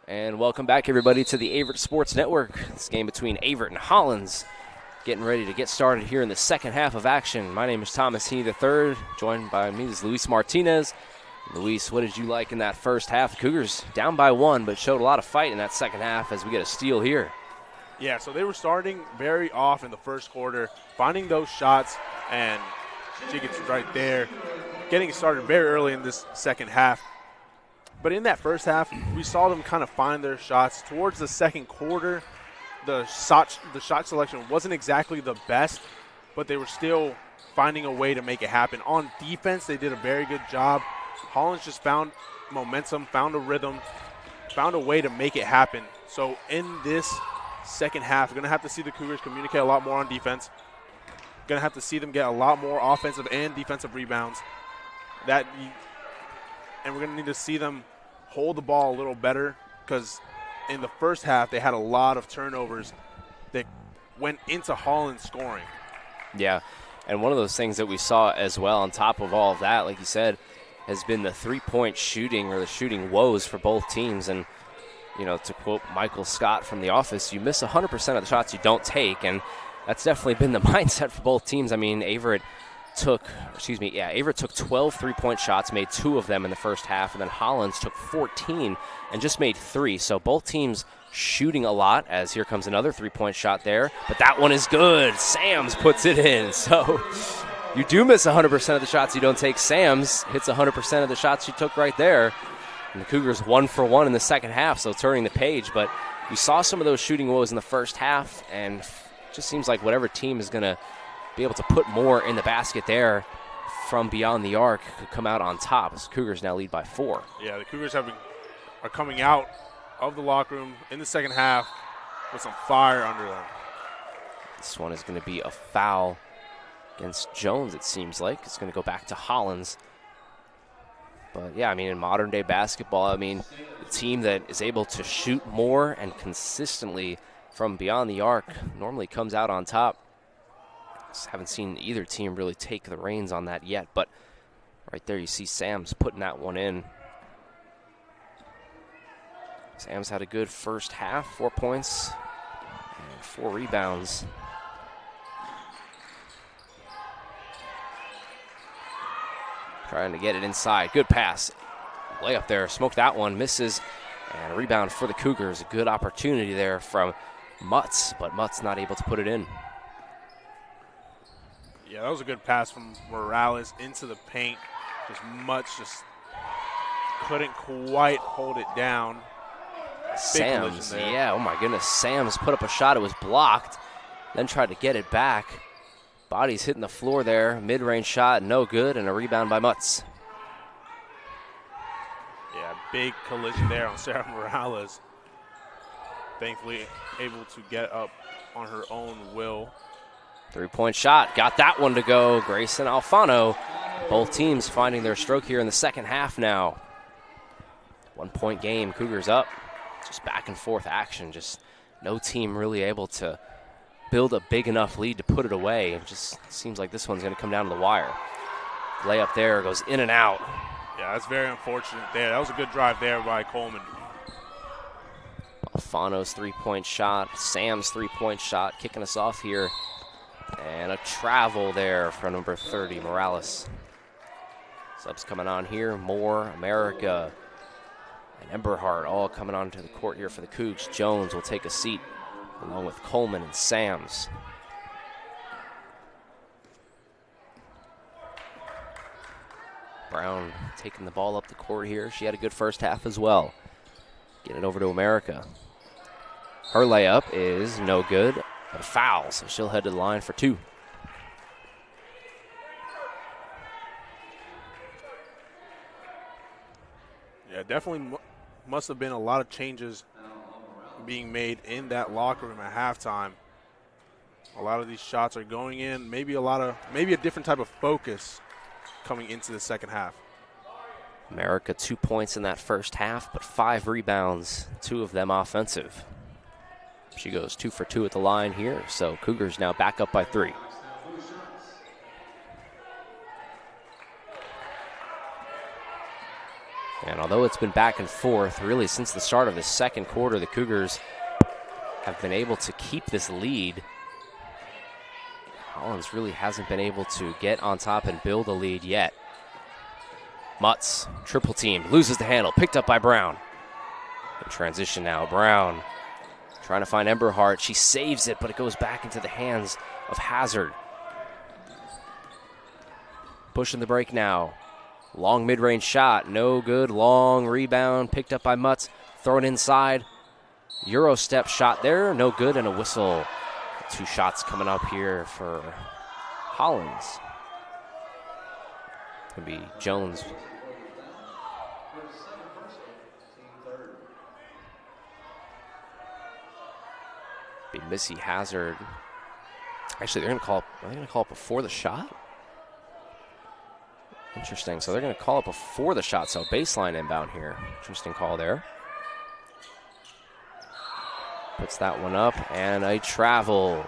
And welcome back, everybody, to the Averett Sports Network. This game between Averett and Hollins getting ready to get started here in the second half of action. My name is Thomas Heaney III. Joined by me is Luis Martinez. Luis, what did you like in that first half? The Cougars down by 1, but showed a lot of fight in that second half as we get a steal here. Yeah, so they were starting very off in the first quarter, finding those shots, and she gets right there, getting started very early in this second half. But in that first half, we saw them kind of find their shots. Towards the second quarter, the shot selection wasn't exactly the best, but they were still finding a way to make it happen. On defense, they did a very good job. Hollins just found momentum, found a rhythm, found a way to make it happen. So in this second half, we're going to have to see the Cougars communicate a lot more on defense. Going to have to see them get a lot more offensive and defensive rebounds. And we're going to need to see them hold the ball a little better, because in the first half they had a lot of turnovers that went into Hollins scoring. Yeah, and one of those things that we saw as well on top of all of that, like you said, has been the three-point shooting or the shooting woes for both teams. And, you know, to quote Michael Scott from The Office, you miss 100% of the shots you don't take, and that's definitely been the mindset for both teams. I mean, Averett took 12 three-point shots, made 2 of them in the first half, and then Hollins took 14 and just made 3. So both teams shooting a lot, as here comes another three-point shot there, but that one is good. Sams puts it in. So you do miss 100% of the shots you don't take. Sams hits 100% of the shots you took right there. And the Cougars 1 for 1 in the second half, so turning the page. But you saw some of those shooting woes in the first half, and it just seems like whatever team is going to be able to put more in the basket there from beyond the arc could come out on top, as the Cougars now lead by 4. Yeah, the Cougars are coming out of the locker room in the second half with some fire under them. This one is going to be a foul against Jones, it seems like. It's going to go back to Hollins. But, yeah, I mean, in modern-day basketball, I mean, the team that is able to shoot more and consistently from beyond the arc normally comes out on top. Just haven't seen either team really take the reins on that yet, but right there you see Sams putting that one in. Sams had a good first half, 4 points and 4 rebounds. Trying to get it inside. Good pass. Layup there. Smoked that one. Misses. And a rebound for the Cougars. A good opportunity there from Mutz, but Mutz not able to put it in. Yeah, that was a good pass from Morales into the paint. Mutz just couldn't quite hold it down. Sams, yeah, oh my goodness. Sams put up a shot. It was blocked. Then tried to get it back. Body's hitting the floor there. Mid-range shot, no good, and a rebound by Mutz. Yeah, big collision there on Sarah Morales. Thankfully able to get up on her own will. 3-point shot. Got that one to go. Grayson Alfano. Both teams finding their stroke here in the second half now. 1-point game. Cougars up. Just back and forth action. Just no team really able to build a big enough lead to put it away. It just seems like this one's going to come down to the wire. Layup there goes in and out. Yeah, that's very unfortunate there. That was a good drive there by Coleman. Alfano's 3-point shot. Sam's 3-point shot kicking us off here. And a travel there for number 30, Morales. Subs coming on here. Moore, America, and Emberhart all coming onto the court here for the Cougs. Jones will take a seat along with Coleman and Sams. Brown taking the ball up the court here. She had a good first half as well. Get it over to America. Her layup is no good, but a foul, so she'll head to the line for 2. Yeah, definitely must have been a lot of changes being made in that locker room at halftime. A lot of these shots are going in, maybe a different type of focus coming into the second half. America 2 points in that first half, but 5 rebounds, 2 of them offensive. She goes 2 for 2 at the line here, so Cougars now back up by 3. And although it's been back and forth, really since the start of the second quarter, the Cougars have been able to keep this lead. Hollins really hasn't been able to get on top and build a lead yet. Mutz, triple team, loses the handle, picked up by Brown. In transition now, Brown trying to find Emberhart. She saves it, but it goes back into the hands of Hazard. Pushing the break now. Long mid-range shot, no good. Long rebound, picked up by Mutz, thrown inside. Euro step shot there, no good, and a whistle. 2 shots coming up here for Hollins. It's going to be Jones. Be Missy Hazard. Actually, are they going to call it before the shot? Interesting. So they're going to call it before the shot. So baseline inbound here. Interesting call there. Puts that one up, and a travel.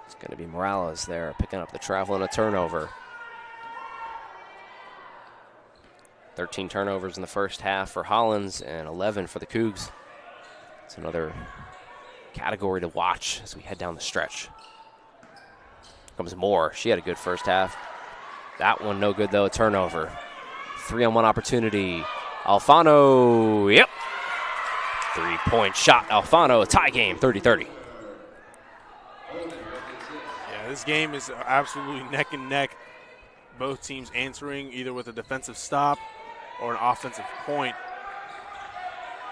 It's going to be Morales there, picking up the travel and a turnover. 13 turnovers in the first half for Hollins and 11 for the Cougs. It's another category to watch as we head down the stretch. Comes Moore. She had a good first half. That one no good, though, a turnover. 3-on-1 opportunity. Alfano, yep. 3-point shot, Alfano, a tie game, 30-30. Yeah, this game is absolutely neck and neck. Both teams answering either with a defensive stop or an offensive point.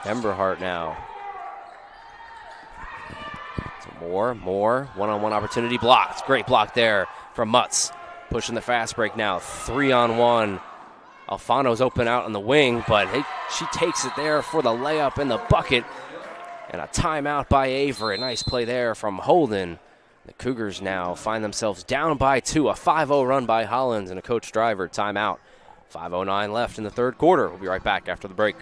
Emberhart now. So Moore, one-on-one opportunity blocked. Great block there from Mutz. Pushing the fast break now, 3-on-1. Alfano's open out on the wing, but she takes it there for the layup in the bucket. And a timeout by Averett. Nice play there from Holden. The Cougars now find themselves down by 2. A 5-0 run by Hollins and a coach driver timeout. 5:09 left in the third quarter. We'll be right back after the break.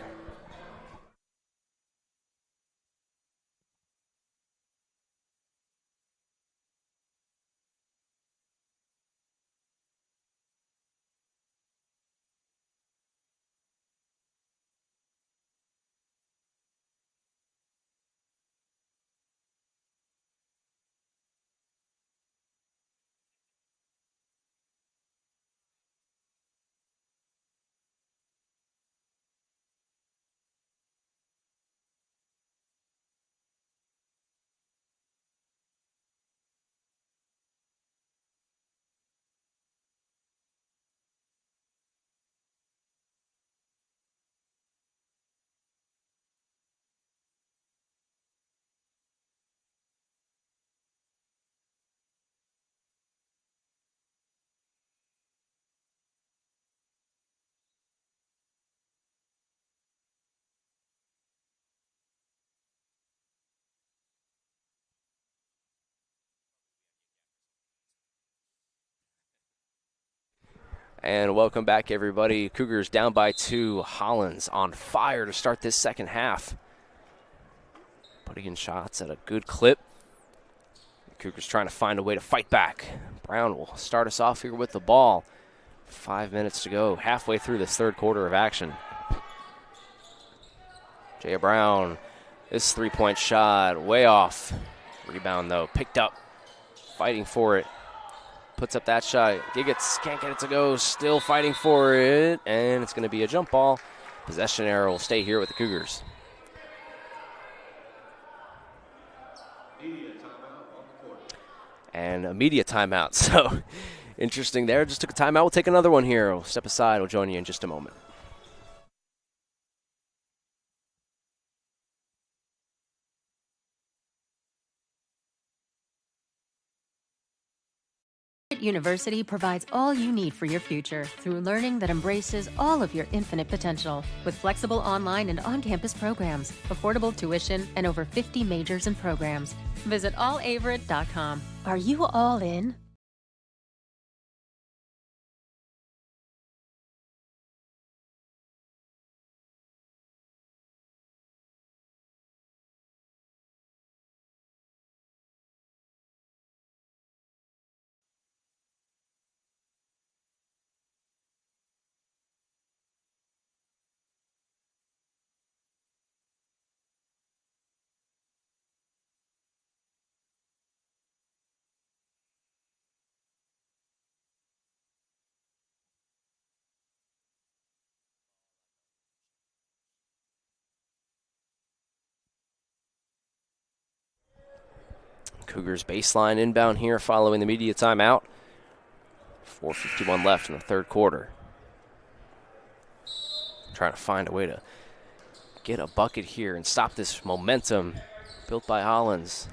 And welcome back, everybody. Cougars down by 2. Hollins on fire to start this second half. Putting in shots at a good clip. The Cougars trying to find a way to fight back. Brown will start us off here with the ball. 5 minutes to go, halfway through this third quarter of action. Jaya Brown, this 3-point shot, way off. Rebound, though, picked up, fighting for it. Puts up that shot. Giggets can't get it to go. Still fighting for it. And it's going to be a jump ball. Possession error will stay here with the Cougars. And a media timeout. So interesting there. Just took a timeout. We'll take another one here. We'll step aside. We'll join you in just a moment. University provides all you need for your future through learning that embraces all of your infinite potential. With flexible online and on-campus programs, affordable tuition, and over 50 majors and programs. Visit allaverett.com. Are you all in? Cougars baseline inbound here following the media timeout. 4:51 left in the third quarter. Trying to find a way to get a bucket here and stop this momentum built by Hollins.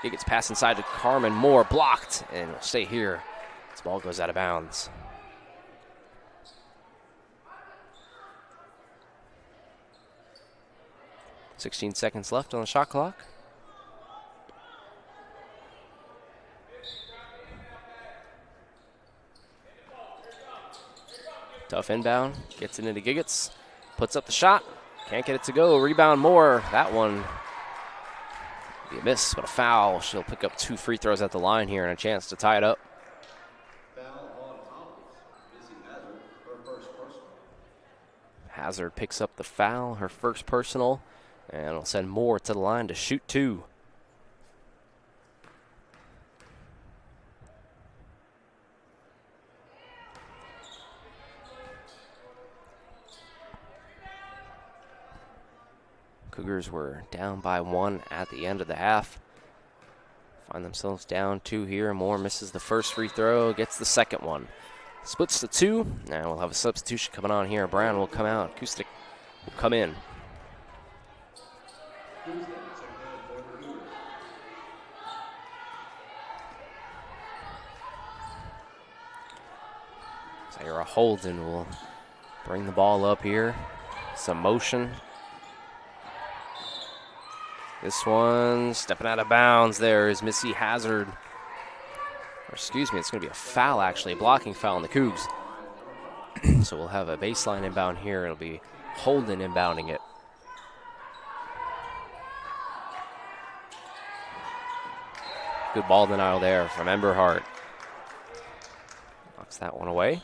He gets passed inside to Carmen Moore, blocked, and will stay here. This ball goes out of bounds. .16 seconds left on the shot clock. Tough inbound, gets it into Giggets, puts up the shot, can't get it to go. Rebound Moore, that one be a miss, but a foul. She'll pick up 2 free throws at the line here and a chance to tie it up. Hazard picks up the foul, her first personal, and will send Moore to the line to shoot 2. Cougars were down by 1 at the end of the half. Find themselves down 2 here. Moore misses the first free throw, gets the second one. Splits to 2, and we'll have a substitution coming on here. Brown will come out. Acoustic will come in. Sarah Holden will bring the ball up here. Some motion. This one stepping out of bounds there is Missy Hazard. Or excuse me, it's going to be a foul actually, a blocking foul on the Cougs. So we'll have a baseline inbound here. It'll be Holden inbounding it. Good ball denial there from Emberhart. Knocks that one away.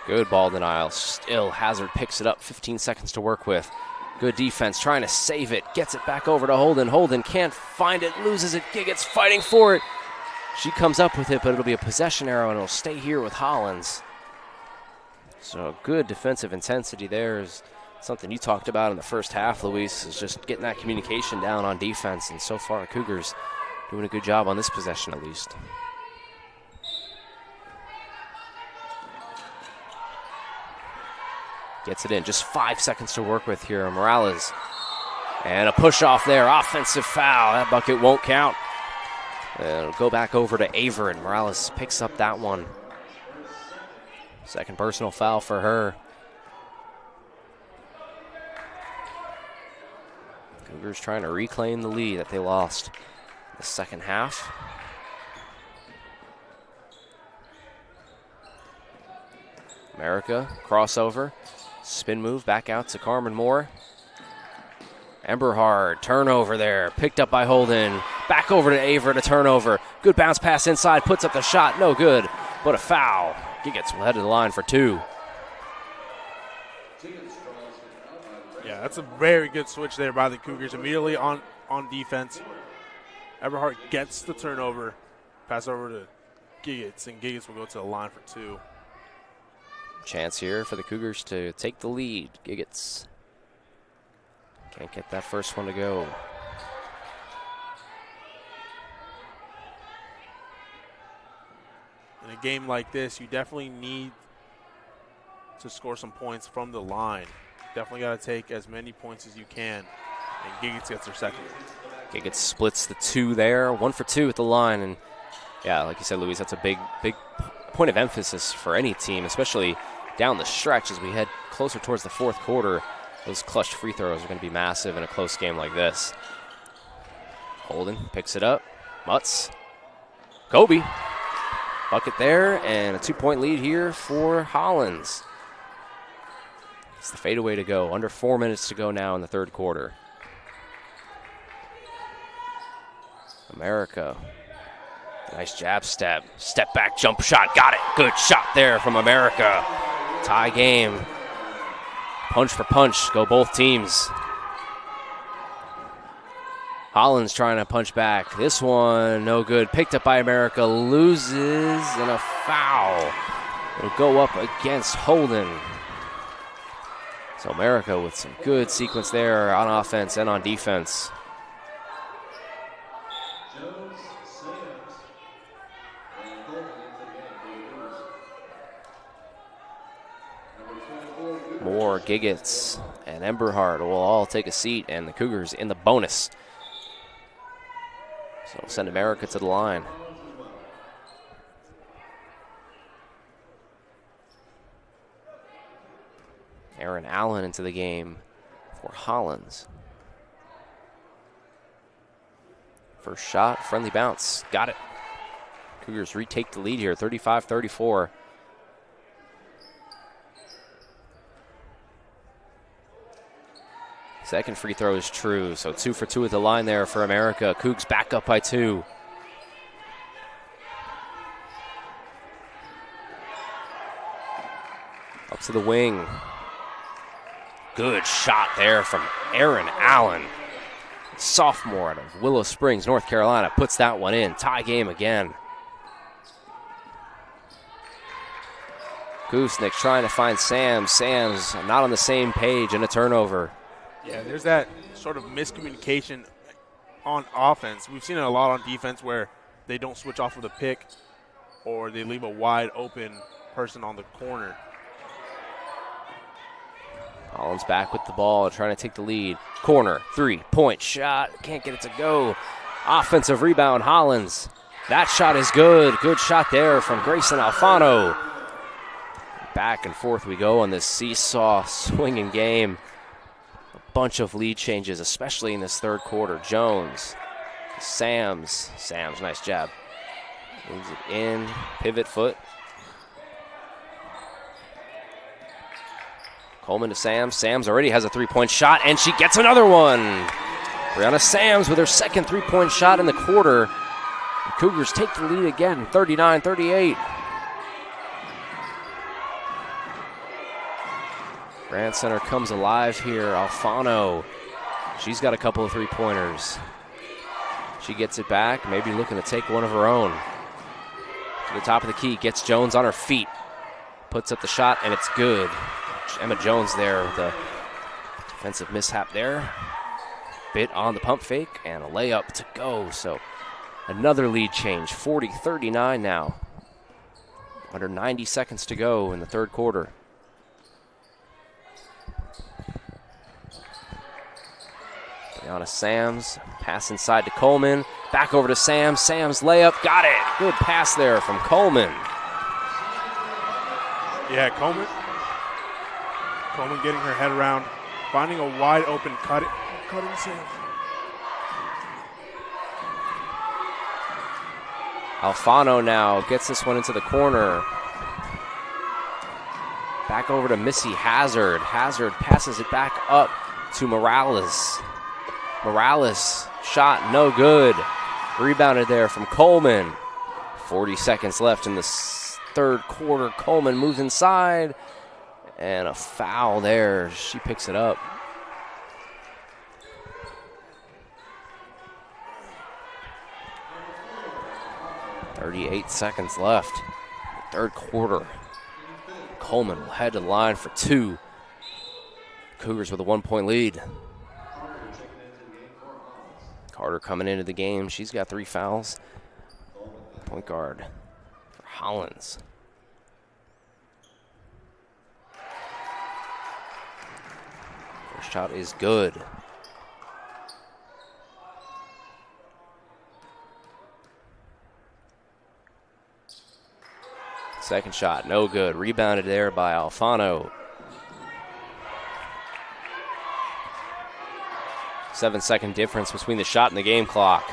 Good ball denial. Still, Hazard picks it up. 15 seconds to work with. Good defense, trying to save it. Gets it back over to Holden. Holden can't find it, loses it. Giggets fighting for it. She comes up with it, but it'll be a possession arrow, and it'll stay here with Hollins. So good defensive intensity there is something you talked about in the first half, Luis, is just getting that communication down on defense. And so far, the Cougars doing a good job on this possession at least. Gets it in, just 5 seconds to work with here. Morales, and a push off there, offensive foul. That bucket won't count. It'll go back over to Averett. Morales picks up that one. Second personal foul for her. Cougars trying to reclaim the lead that they lost in the second half. America, crossover. Spin move back out to Carmen Moore. Emberhard, turnover there. Picked up by Holden. Back over to Averett, a turnover. Good bounce pass inside, puts up the shot. No good, but a foul. Giggets will head to the line for 2. Yeah, that's a very good switch there by the Cougars. Immediately on defense. Eberhardt gets the turnover. Pass over to Giggets, and Giggets will go to the line for 2. Chance here for the Cougars to take the lead. Giggets can't get that first one to go. In a game like this, you definitely need to score some points from the line. Definitely got to take as many points as you can. And Giggets gets their second. Giggets splits the 2 there. 1 for 2 at the line. And yeah, like you said, Luis, that's a big point of emphasis for any team, especially down the stretch as we head closer towards the fourth quarter. Those clutch free throws are going to be massive in a close game like this. Holden picks it up. Mutz. Kobe. Bucket there, and a 2-point lead here for Hollins. It's the fadeaway to go. Under 4 minutes to go now in the third quarter. America. Nice jab step. Step back jump shot. Got it. Good shot there from America. Tie game. Punch for punch. Go both teams. Hollins trying to punch back. This one, no good. Picked up by America, loses, and a foul. It'll go up against Holden. So America with some good sequence there on offense and on defense. Moore, Giggets, and Emberhart will all take a seat, and the Cougars in the bonus. So send America to the line. Aaron Allen into the game for Hollins. First shot, friendly bounce, got it. Cougars retake the lead here, 35-34. Second free throw is true, so 2 for 2 at the line there for America. Cougs back up by 2. Up to the wing. Good shot there from Aaron Allen. Sophomore out of Willow Springs, North Carolina, puts that one in. Tie game again. Gooseneck trying to find Sams. Sams not on the same page, and a turnover. Yeah, there's that sort of miscommunication on offense. We've seen it a lot on defense where they don't switch off of the pick or they leave a wide open person on the corner. Hollins back with the ball, trying to take the lead. Corner, 3-point shot. Can't get it to go. Offensive rebound, Hollins. That shot is good. Good shot there from Grayson Alfano. Back and forth we go on this seesaw swinging game. Bunch of lead changes, especially in this third quarter. Jones, Sams, nice jab. Moves it in, pivot foot. Coleman to Sams. Sams already has a 3-point shot, and she gets another one. Brianna Sams with her second 3-point shot in the quarter. The Cougars take the lead again, 39-38. Grant Center comes alive here. Alfano, she's got a couple of 3-pointers. She gets it back, maybe looking to take one of her own. To the top of the key, gets Jones on her feet. Puts up the shot, and it's good. Emma Jones there with a defensive mishap there. Bit on the pump fake, and a layup to go. So another lead change, 40-39 now. Under 90 seconds to go in the third quarter. Brianna Sams, pass inside to Coleman. Back over to Sams. Sams layup, got it. Good pass there from Coleman. Yeah, Coleman getting her head around, finding a wide open cutting Sams. Alfano now gets this one into the corner. Back over to Missy Hazard. Hazard passes it back up to Morales. Morales, shot no good. Rebounded there from Coleman. 40 seconds left in the third quarter. Coleman moves inside, and a foul there. She picks it up. .38 seconds left. Third quarter. Coleman will head to the line for 2. Cougars with a 1-point lead. Carter coming into the game. She's got 3 fouls. Point guard for Hollins. First shot is good. Second shot, no good. Rebounded there by Alfano. 7-second difference between the shot and the game clock.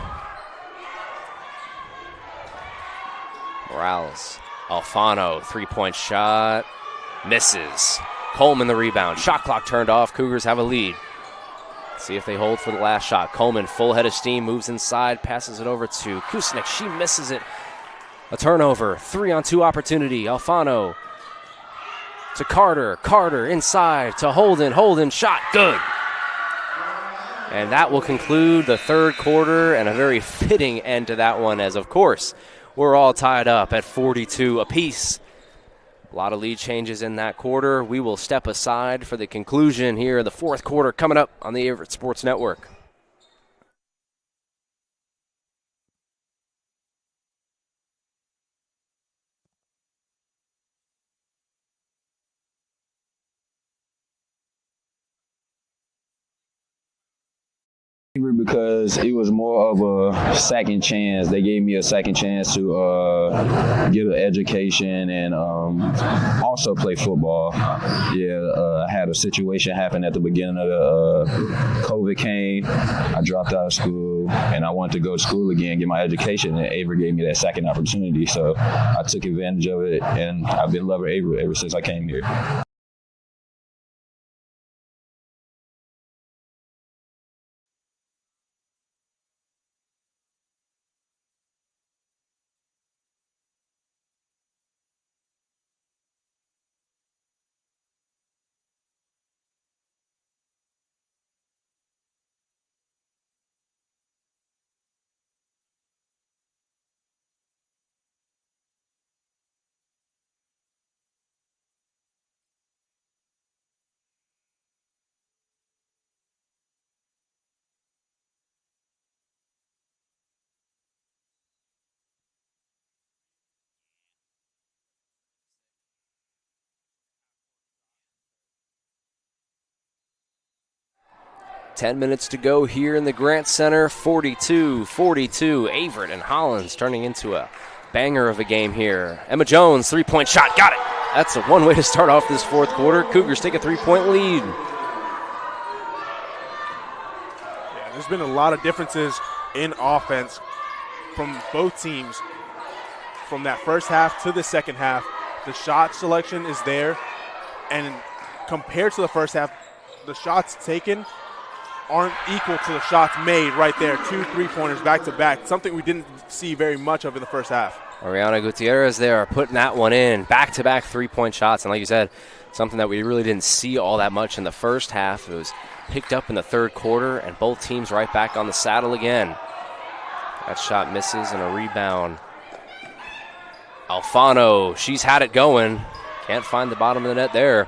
Morales, Alfano, 3-point shot, misses. Coleman the rebound. Shot clock turned off. Cougars have a lead. See if they hold for the last shot. Coleman, full head of steam, moves inside, passes it over to Kusnik. She misses it. A turnover. 3-on-2 opportunity. Alfano to Carter. Carter inside to Holden. Holden shot good. And that will conclude the third quarter, and a very fitting end to that one, as of course we're all tied up at 42 apiece. A lot of lead changes in that quarter. We will step aside for the conclusion here of the fourth quarter coming up on the Averett Sports Network. Because it was more of a second chance. They gave me a second chance to get an education and also play football. I had a situation happen at the beginning of the COVID came. I dropped out of school and I wanted to go to school again, get my education, and Averett gave me that second opportunity. So I took advantage of it, and I've been loving Averett ever since I came here. 10 minutes to go here in the Grant Center. 42-42. Averett and Hollins turning into a banger of a game here. Emma Jones, three-point shot. Got it. That's one way to start off this fourth quarter. Cougars take a three-point lead. Yeah, there's been a lot of differences in offense from both teams from that first half to the second half. The shot selection is there, and compared to the first half, the shots taken aren't equal to the shots made right there. 2 3-pointers back-to-back, something we didn't see very much of in the first half. Ariana Gutierrez there putting that one in. Back-to-back three-point shots, and like you said, something that we really didn't see all that much in the first half. It was picked up in the third quarter, and both teams right back on the saddle again. That shot misses, and a rebound. Alfano, she's had it going. Can't find the bottom of the net there.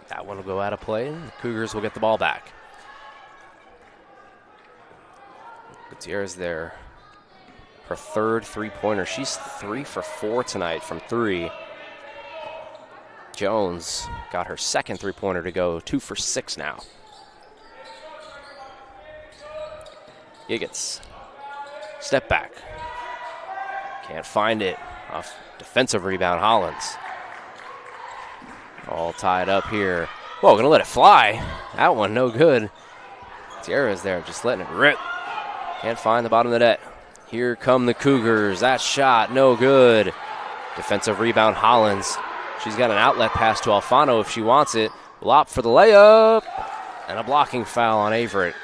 That one will go out of play, and the Cougars will get the ball back. Gutierrez there. Her third three-pointer. She's 3 for 4 tonight from 3. Jones got her second three-pointer to go. 2 for 6 now. Giggets. Step back. Can't find it. Off defensive rebound, Hollins. All tied up here. Whoa, gonna let it fly. That one no good. Gutierrez there just letting it rip. Can't find the bottom of the net. Here come the Cougars. That shot, no good. Defensive rebound, Hollins. She's got an outlet pass to Alfano if she wants it. Lop for the layup. And a blocking foul on Averett.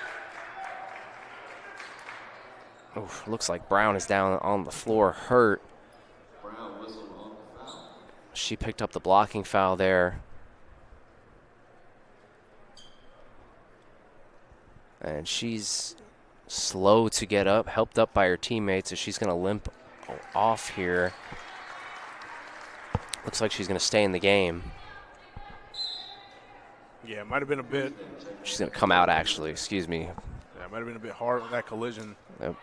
Oof, looks like Brown is down on the floor, hurt. She picked up the blocking foul there. And she's slow to get up, helped up by her teammates, so she's going to limp off here. Looks like she's going to stay in the game. Yeah, it might have been a bit. She's going to come out, actually, excuse me. Yeah, it might have been a bit hard with that collision. Yep.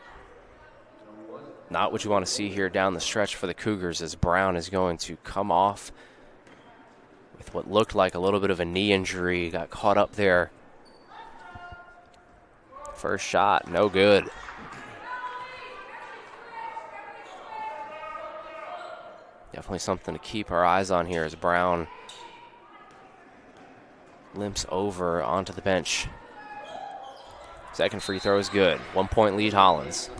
Not what you want to see here down the stretch for the Cougars, as Brown is going to come off with what looked like a little bit of a knee injury. Got caught up there. First shot, no good. Definitely something to keep our eyes on here as Brown limps over onto the bench. Second free throw is good. 1-point lead, Hollins.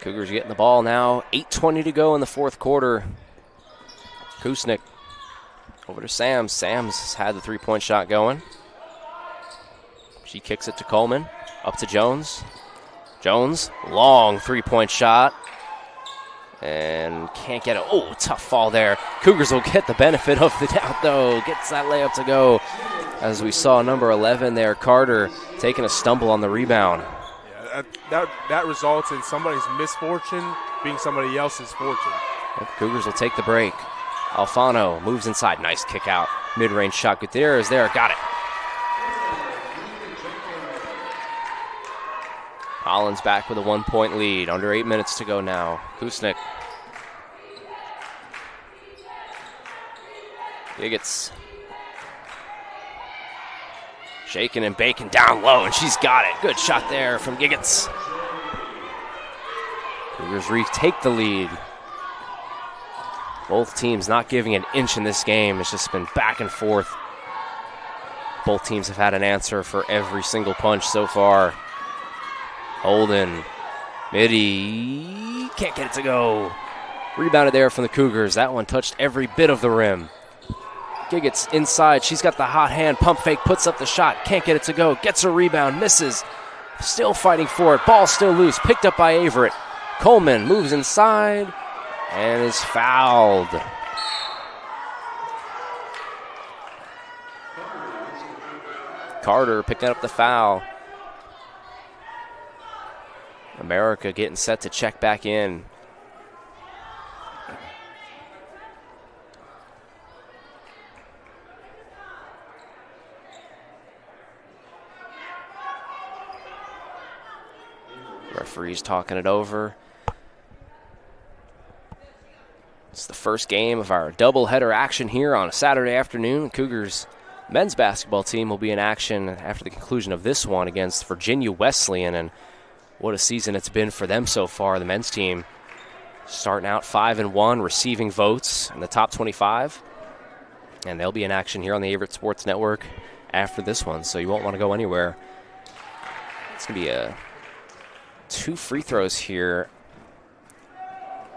Cougars getting the ball now. 8:20 to go in the fourth quarter. Kusnik over to Sams. Sams has had the three-point shot going. She kicks it to Coleman. Up to Jones. Jones, long three-point shot. And can't get it. Oh, tough fall there. Cougars will get the benefit of the doubt, though. Gets that layup to go. As we saw number 11 there, Carter, taking a stumble on the rebound. Yeah, that results in somebody's misfortune being somebody else's fortune. The Cougars will take the break. Alfano moves inside. Nice kick out. Mid-range shot. Gutierrez there. Got it. Hollins back with a 1-point lead. Under 8 minutes to go now. Kusnik. Giggets. Shaking and baking down low, and she's got it. Good shot there from Giggets. Cougars retake the lead. Both teams not giving an inch in this game. It's just been back and forth. Both teams have had an answer for every single punch so far. Holden, midi, can't get it to go. Rebounded there from the Cougars. That one touched every bit of the rim. Giggets inside. She's got the hot hand. Pump fake, puts up the shot. Can't get it to go. Gets a rebound, misses. Still fighting for it. Ball still loose. Picked up by Averett. Coleman moves inside and is fouled. Carter picking up the foul. America getting set to check back in. Referee's talking it over. It's the first game of our doubleheader action here on a Saturday afternoon. Cougars men's basketball team will be in action after the conclusion of this one against Virginia Wesleyan, and what a season it's been for them so far. The men's team starting out 5-1, receiving votes in the top 25. And they'll be in action here on the Averett Sports Network after this one, so you won't want to go anywhere. It's going to be 2 free throws here.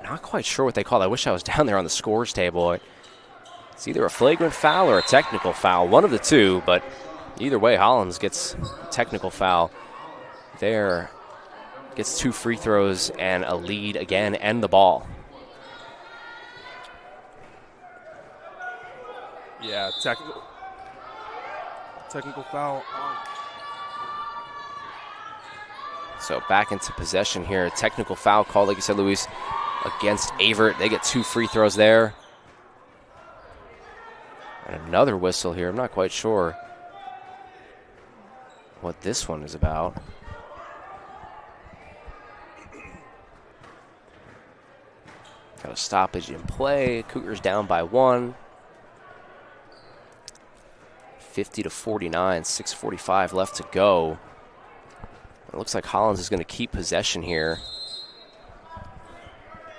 Not quite sure what they call it. I wish I was down there on the scores table. It's either a flagrant foul or a technical foul, one of the two, but either way, Hollins gets a technical foul there. Gets 2 free throws and a lead again and the ball. Yeah, technical foul on. So back into possession here. Technical foul called, like you said, Luis, against Averett. They get 2 free throws there. And another whistle here. I'm not quite sure what this one is about. Got a stoppage in play. Cougars down by 1. 50-49, 6:45 left to go. It looks like Hollins is going to keep possession here.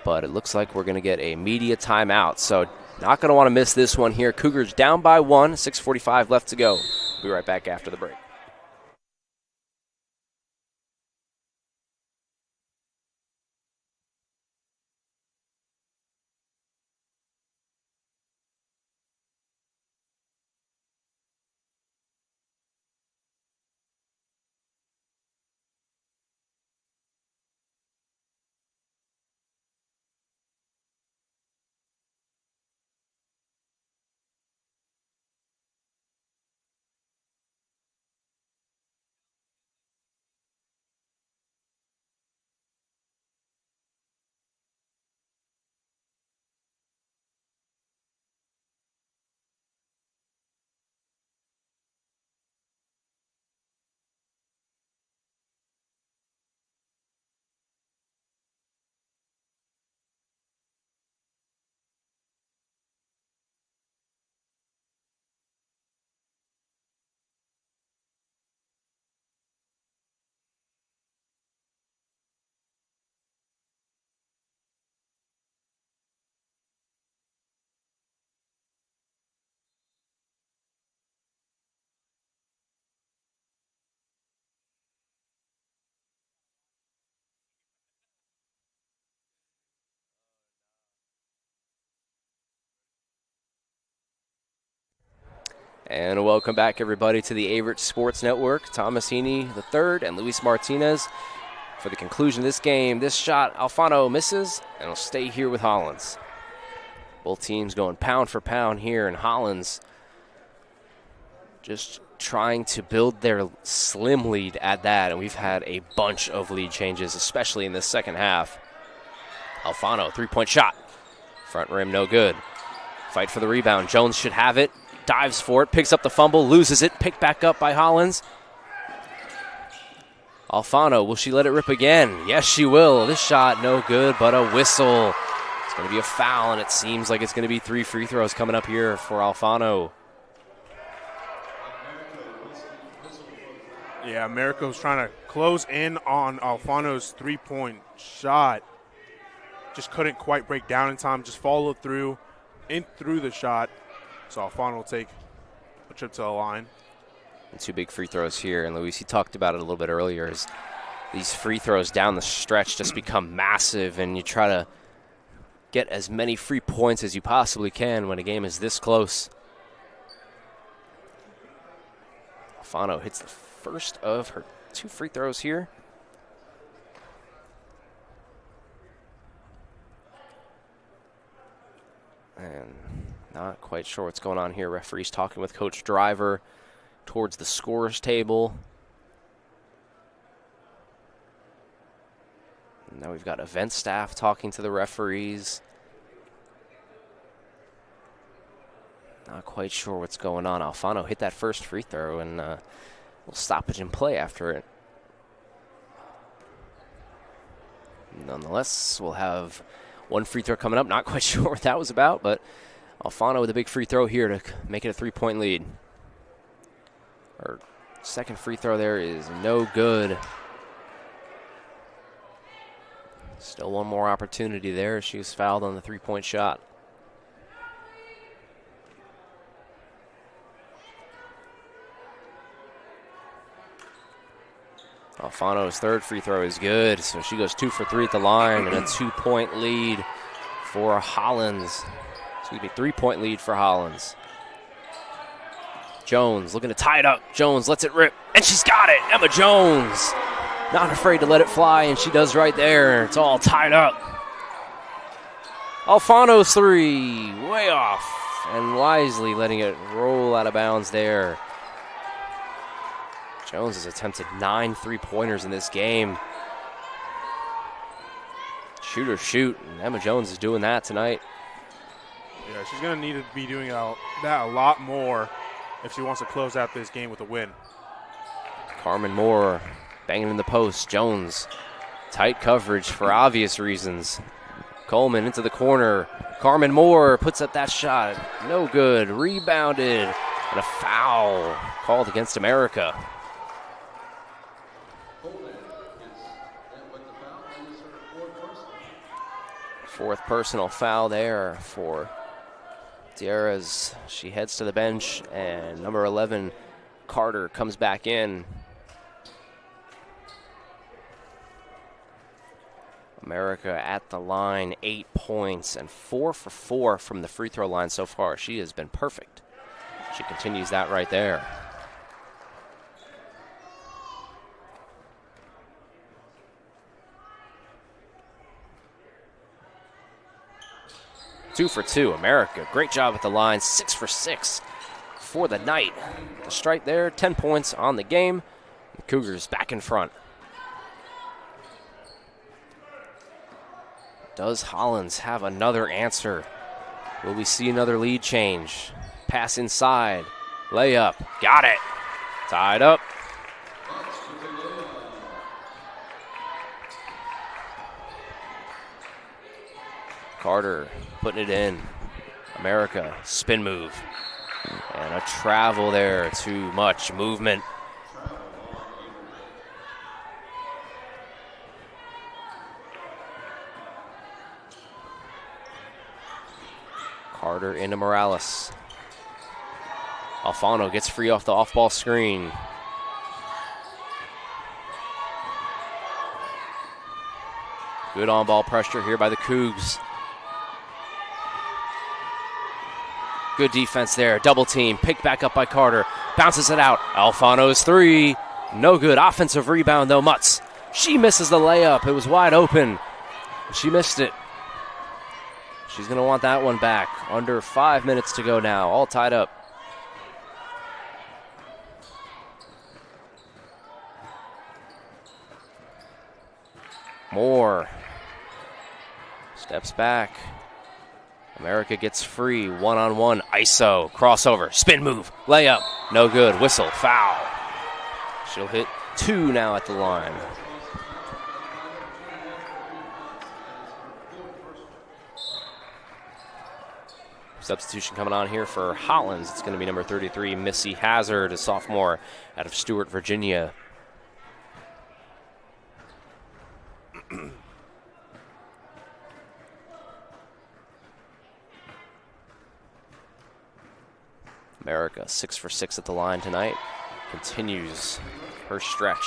But it looks like we're going to get a media timeout. So not going to want to miss this one here. Cougars down by 1, 6:45 left to go. We'll be right back after the break. And welcome back, everybody, to the Averett Sports Network. Thomas Heaney III and Luis Martinez for the conclusion of this game. This shot, Alfano misses, and will stay here with Hollins. Both teams going pound for pound here, and Hollins just trying to build their slim lead at that, and we've had a bunch of lead changes, especially in this second half. Alfano, three-point shot. Front rim, no good. Fight for the rebound. Jones should have it. Dives for it, picks up the fumble, loses it, picked back up by Hollins. Alfano, will she let it rip again? Yes, she will. This shot, no good, but a whistle. It's going to be a foul, and it seems like it's going to be 3 free throws coming up here for Alfano. Yeah, Americo's trying to close in on Alfano's three-point shot. Just couldn't quite break down in time, just followed through the shot. So Alfano will take a trip to the line. And 2 big free throws here. And Luis, he talked about it a little bit earlier, is these free throws down the stretch just become massive, and you try to get as many free points as you possibly can when a game is this close. Alfano hits the first of her 2 free throws here. And not quite sure what's going on here. Referee's talking with Coach Driver towards the scorer's table. And now we've got event staff talking to the referees. Not quite sure what's going on. Alfano hit that first free throw, and we'll stoppage and play after it. Nonetheless, we'll have 1 free throw coming up. Not quite sure what that was about, but Alfano with a big free throw here to make it a 3-point lead. Her second free throw there is no good. Still one more opportunity there. She was fouled on the 3-point shot. Alfano's third free throw is good, so she goes 2 for 3 at the line, and a 2-point lead for Hollins. 3-point lead for Hollins. Jones looking to tie it up. Jones lets it rip, and she's got it. Emma Jones, not afraid to let it fly, and she does right there. It's all tied up. Alfano's 3, way off, and wisely letting it roll out of bounds there. Jones has attempted 9 3-pointers in this game. Shoot or shoot, and Emma Jones is doing that tonight. Yeah, she's going to need to be doing that a lot more if she wants to close out this game with a win. Carmen Moore banging in the post. Jones, tight coverage for obvious reasons. Coleman into the corner. Carmen Moore puts up that shot. No good. Rebounded. And a foul called against America. Fourth personal foul there for Diarra. She heads to the bench, and number 11, Carter, comes back in. America at the line, 8 points, and 4 for 4 from the free throw line so far. She has been perfect. She continues that right there. Two for 2, America. Great job at the line. 6 for 6 for the night. The strike there, 10 points on the game. The Cougars back in front. Does Hollins have another answer? Will we see another lead change? Pass inside. Layup. Got it. Tied up. Carter putting it in. America, spin move. And a travel there. Too much movement. Carter into Morales. Alfano gets free off the off-ball screen. Good on-ball pressure here by the Cougs. Good defense there. Double team. Picked back up by Carter. Bounces it out. Alfano's 3. No good. Offensive rebound, though. Mutz She misses the layup. It was wide open. She missed it. She's going to want that one back. Under 5 minutes to go now. All tied up. Moore steps back. America gets free. One-on-one. ISO. Crossover. Spin move. Layup. No good. Whistle. Foul. She'll hit 2 now at the line. Substitution coming on here for Hollins. It's going to be number 33, Missy Hazard, a sophomore out of Stewart, Virginia. America 6 for 6 at the line tonight. Continues her stretch.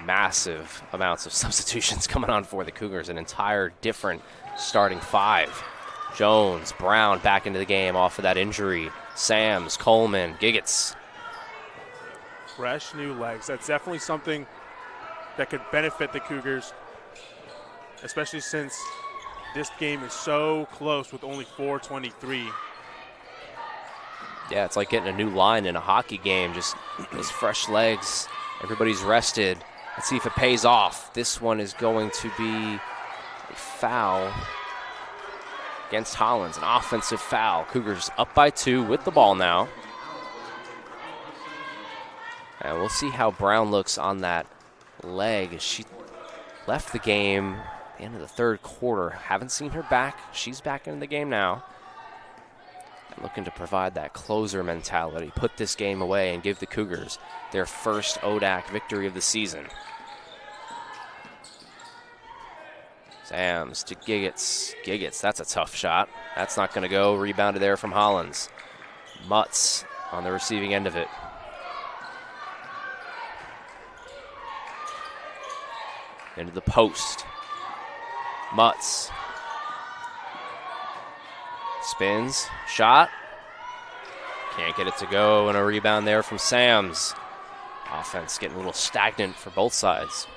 Massive amounts of substitutions coming on for the Cougars. An entire different starting 5. Jones, Brown back into the game off of that injury. Sams, Coleman, Giggets. Fresh new legs. That's definitely something that could benefit the Cougars, especially since this game is so close with only 4:23. Yeah, it's like getting a new line in a hockey game. Just those fresh legs. Everybody's rested. Let's see if it pays off. This one is going to be a foul against Hollins, an offensive foul. Cougars up by 2 with the ball now. And we'll see how Brown looks on that leg. She left the game at the end of the third quarter. Haven't seen her back. She's back in the game now. And looking to provide that closer mentality. Put this game away and give the Cougars their first ODAC victory of the season. Sams to Giggets. Giggets, that's a tough shot. That's not going to go. Rebounded there from Hollins. Mutz on the receiving end of it. Into the post. Mutz. Spins. Shot. Can't get it to go. And a rebound there from Sams. Offense getting a little stagnant for both sides.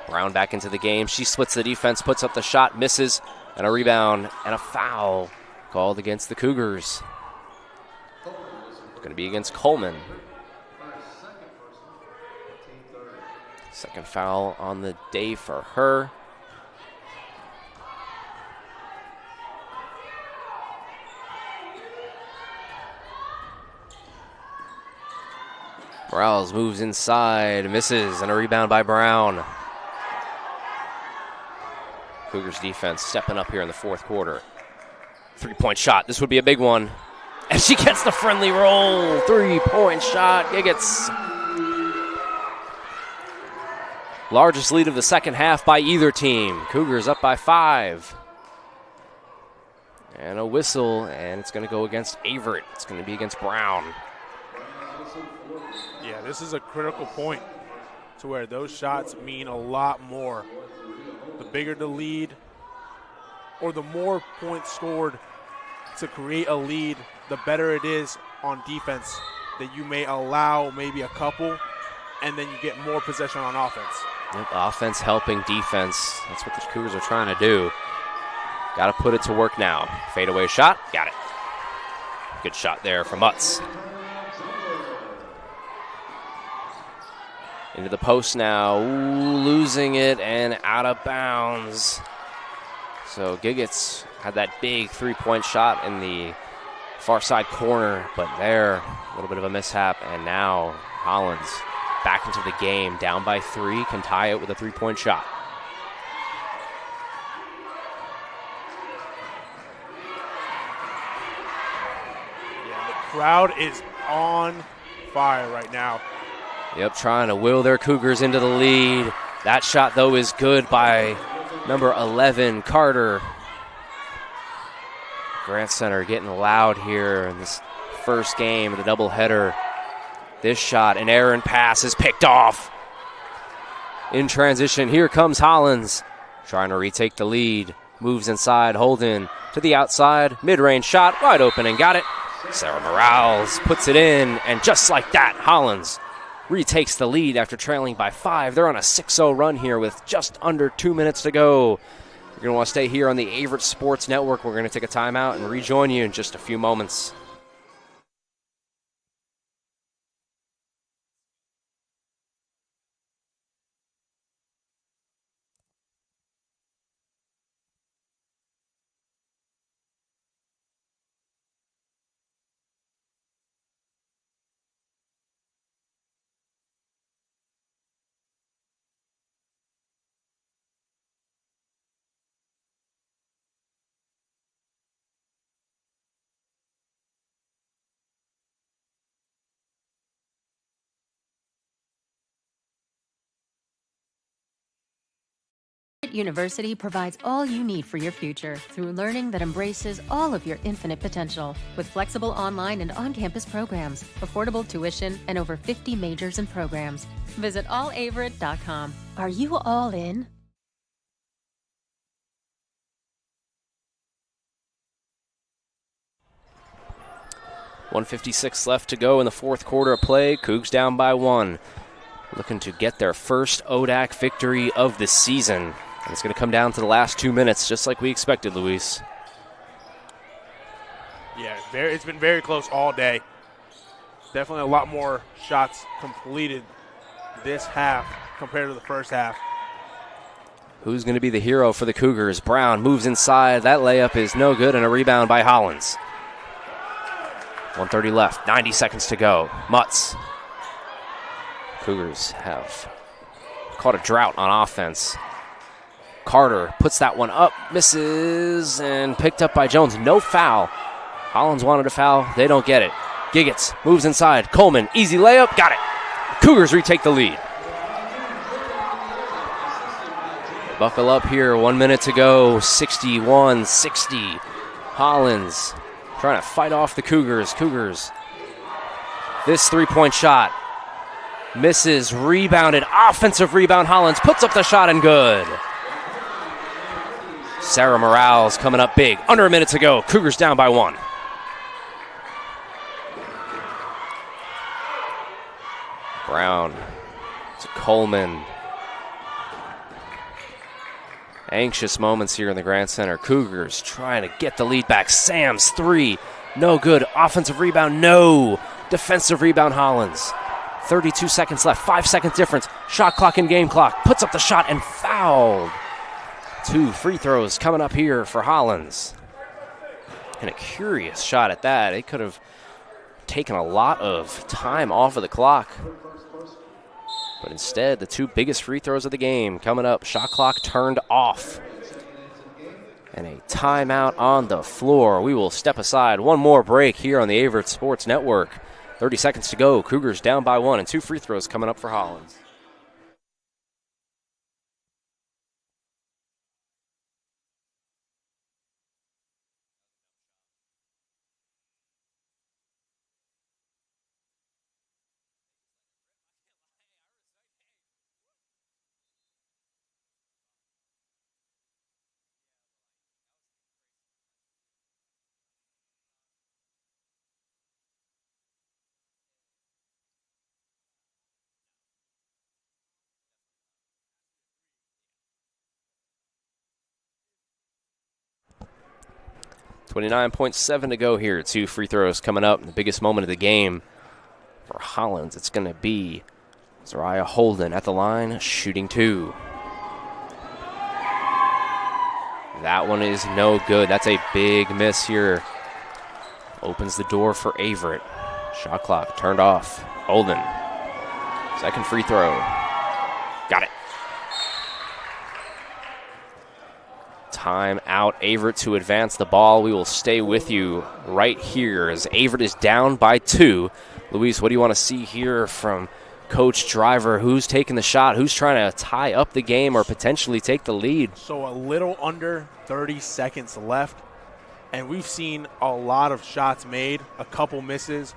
Brown back into the game. She splits the defense, puts up the shot, misses, and a rebound and a foul called against the Cougars. It's going to be against Coleman. Second foul on the day for her. Morales moves inside, misses, and a rebound by Brown. Cougars defense stepping up here in the fourth quarter. 3-point shot. This would be a big one. And she gets the friendly roll. 3-point shot. Giggets. Largest lead of the second half by either team. Cougars up by 5. And a whistle, and it's going to go against Averett. It's going to be against Brown. Yeah, this is a critical point to where those shots mean a lot more. The bigger the lead, or the more points scored to create a lead, the better it is on defense. That you may allow maybe a couple, and then you get more possession on offense. Yep, offense helping defense. That's what the Cougars are trying to do. Got to put it to work now. Fadeaway shot. Got it. Good shot there from Mutz. Into the post now. Ooh, losing it and out of bounds. So Giggets had that big 3-point shot in the far side corner, but there, a little bit of a mishap. And now Hollins back into the game, down by 3, can tie it with a 3-point shot. Yeah, the crowd is on fire right now. Yep, trying to will their Cougars into the lead. That shot, though, is good by number 11, Carter. Grant Center getting loud here in this first game of the doubleheader. This shot, an errant pass is picked off. In transition, here comes Hollins, trying to retake the lead. Moves inside, Holden to the outside, mid-range shot, wide open and got it. Sarah Morales puts it in, and just like that, Hollins retakes the lead after trailing by 5. They're on a 6-0 run here with just under 2 minutes to go. You're going to want to stay here on the Averett Sports Network. We're going to take a timeout and rejoin you in just a few moments. University provides all you need for your future through learning that embraces all of your infinite potential. With flexible online and on-campus programs, affordable tuition, and over 50 majors and programs. Visit allaverett.com. Are you all in? .156 left to go in the fourth quarter of play. Cougs down by 1. Looking to get their first ODAC victory of the season. And it's going to come down to the last 2 minutes, just like we expected, Luis. Yeah, it's been very close all day. Definitely a lot more shots completed this half compared to the first half. Who's going to be the hero for the Cougars? Brown moves inside. That layup is no good, and a rebound by Hollins. 1:30 left, 90 seconds to go. Mutz. Cougars have caught a drought on offense. Carter puts that one up, misses, and picked up by Jones. No foul. Hollins wanted a foul. They don't get it. Giggets moves inside. Coleman, easy layup, got it. Cougars retake the lead. Buckle up here, 1 minute to go, 61-60. Hollins trying to fight off the Cougars. This three-point shot misses, rebounded, offensive rebound. Hollins puts up the shot and good. Sarah Morales coming up big. Under a minute to go. Cougars down by 1. Brown to Coleman. Anxious moments here in the Grand Center. Cougars trying to get the lead back. Sam's 3. No good. Offensive rebound. No. Defensive rebound, Hollins. 32 seconds left. 5-second difference. Shot clock and game clock. Puts up the shot and fouled. 2 free throws coming up here for Hollins. And a curious shot at that. It could have taken a lot of time off of the clock. But instead, the 2 biggest free throws of the game coming up. Shot clock turned off. And a timeout on the floor. We will step aside. One more break here on the Averett Sports Network. 30 seconds to go. Cougars down by 1 and 2 free throws coming up for Hollins. .7 to go here. 2 free throws coming up. The biggest moment of the game for Hollins. It's going to be Zariah Holden at the line, shooting 2. That one is no good. That's a big miss here. Opens the door for Averett. Shot clock turned off. Holden. Second free throw. Got it. Time out. Averett to advance the ball. We will stay with you right here as Averett is down by 2. Luis, what do you want to see here from Coach Driver? Who's taking the shot? Who's trying to tie up the game or potentially take the lead? So a little under 30 seconds left, and we've seen a lot of shots made, a couple misses.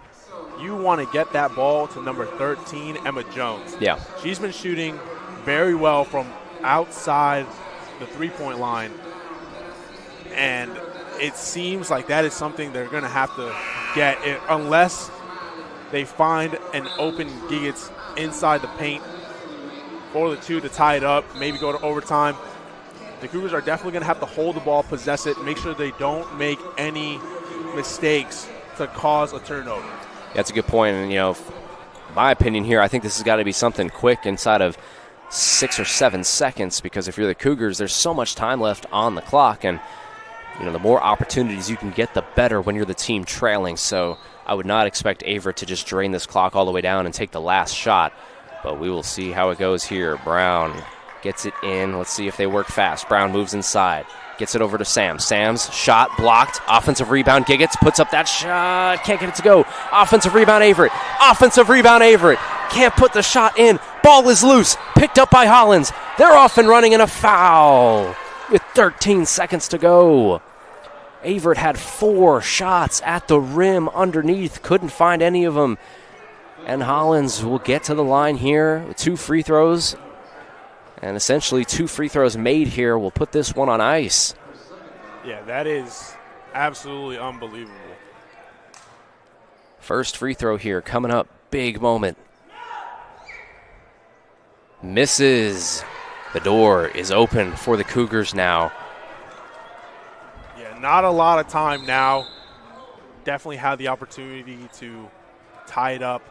You want to get that ball to number 13, Emma Jones. Yeah. She's been shooting very well from outside the three-point line. And it seems like that is something they're going to have to get unless they find an open Giggets inside the paint for the 2 to tie it up, maybe go to overtime. The Cougars are definitely going to have to hold the ball, possess it, make sure they don't make any mistakes to cause a turnover. That's a good point. And, my opinion here, I think this has got to be something quick inside of 6 or 7 seconds, because if you're the Cougars, there's so much time left on the clock, and the more opportunities you can get, the better when you're the team trailing. So I would not expect Averett to just drain this clock all the way down and take the last shot, but we will see how it goes here. Brown gets it in. Let's see if they work fast. Brown moves inside, gets it over to Sam. Sam's shot blocked. Offensive rebound. Giggets puts up that shot. Can't get it to go. Offensive rebound Averett. Offensive rebound Averett. Can't put the shot in. Ball is loose. Picked up by Hollins. They're off and running, and a foul with 13 seconds to go. Averett had 4 shots at the rim underneath. Couldn't find any of them. And Hollins will get to the line here with 2 free throws. And essentially 2 free throws made here will put this one on ice. Yeah, that is absolutely unbelievable. First free throw here coming up. Big moment. Misses. The door is open for the Cougars now. Yeah, not a lot of time now. Definitely had the opportunity to tie it up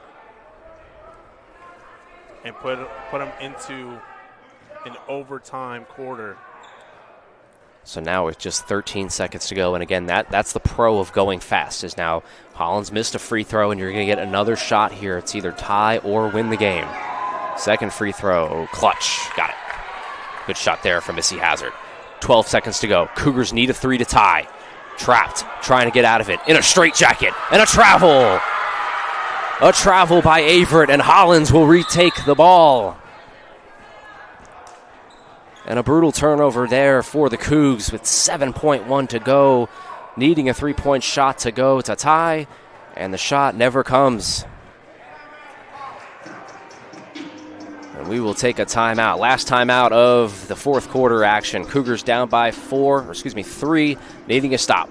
and put them into an overtime quarter. So now with just 13 seconds to go, and again, that's the pro of going fast, is now Hollins missed a free throw, and you're going to get another shot here. It's either tie or win the game. Second free throw, clutch, got it. Good shot there from Missy Hazard. 12 seconds to go. Cougars need a 3 to tie. Trapped, trying to get out of it, in a straitjacket, and a travel. A travel by Averett, and Hollins will retake the ball. And a brutal turnover there for the Cougs with 7.1 to go, needing a 3-point shot to go to tie, and the shot never comes. And we will take a timeout. Last timeout of the fourth quarter action. Cougars down by 3, needing a stop.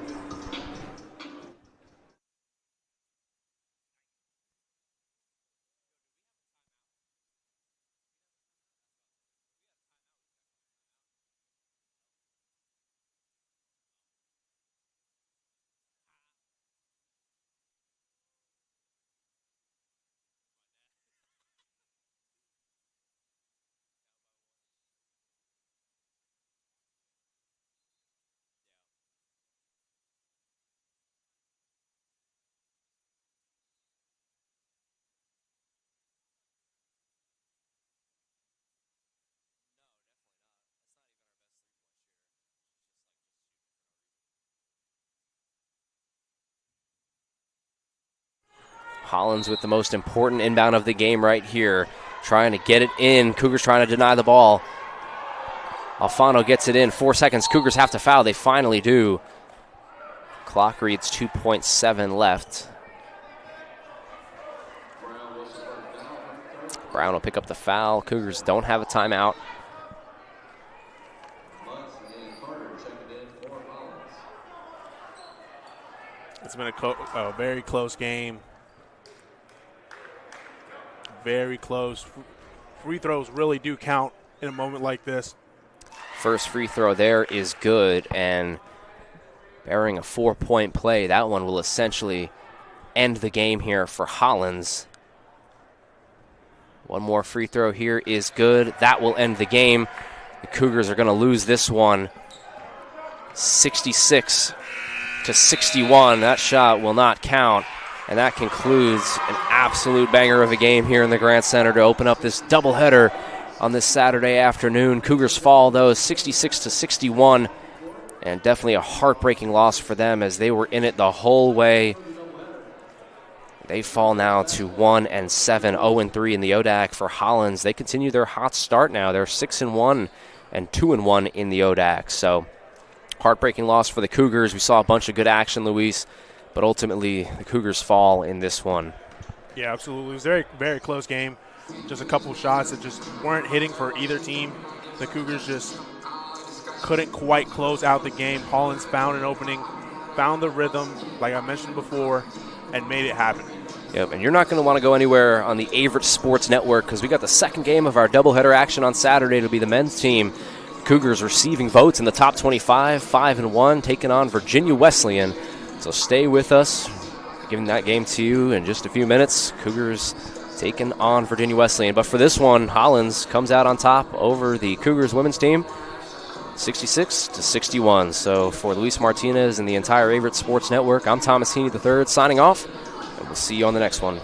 Hollins with the most important inbound of the game right here, trying to get it in. Cougars trying to deny the ball. Alfano gets it in. 4 seconds. Cougars have to foul. They finally do. Clock reads 2.7 left. Brown will pick up the foul. Cougars don't have a timeout. It's been a very close game. Very close. Free throws really do count in a moment like this. First free throw there is good, and bearing a 4-point play, that one will essentially end the game here for Hollins. One more free throw here is good. That will end the game. The Cougars are going to lose this one 66-61. That shot will not count. And that concludes an absolute banger of a game here in the Grant Center to open up this doubleheader on this Saturday afternoon. Cougars fall, though, 66-61, and definitely a heartbreaking loss for them as they were in it the whole way. They fall now to 1-7, 0-3 in the ODAC for Hollins. They continue their hot start now. They're 6-1 and 2-1 in the ODAC. So heartbreaking loss for the Cougars. We saw a bunch of good action, Luis. But ultimately, the Cougars fall in this one. Yeah, absolutely. It was a very, very close game. Just a couple shots that just weren't hitting for either team. The Cougars just couldn't quite close out the game. Hollins found an opening, found the rhythm, like I mentioned before, and made it happen. Yep, and you're not going to want to go anywhere on the Averett Sports Network because we got the second game of our doubleheader action on Saturday. It'll be the men's team. Cougars receiving votes in the top 25, 5-1, taking on Virginia Wesleyan. So stay with us. Giving that game to you in just a few minutes. Cougars taking on Virginia Wesleyan. But for this one, Hollins comes out on top over the Cougars women's team, 66-61. So for Luis Martinez and the entire Averett Sports Network, I'm Thomas Heaney III signing off, and we'll see you on the next one.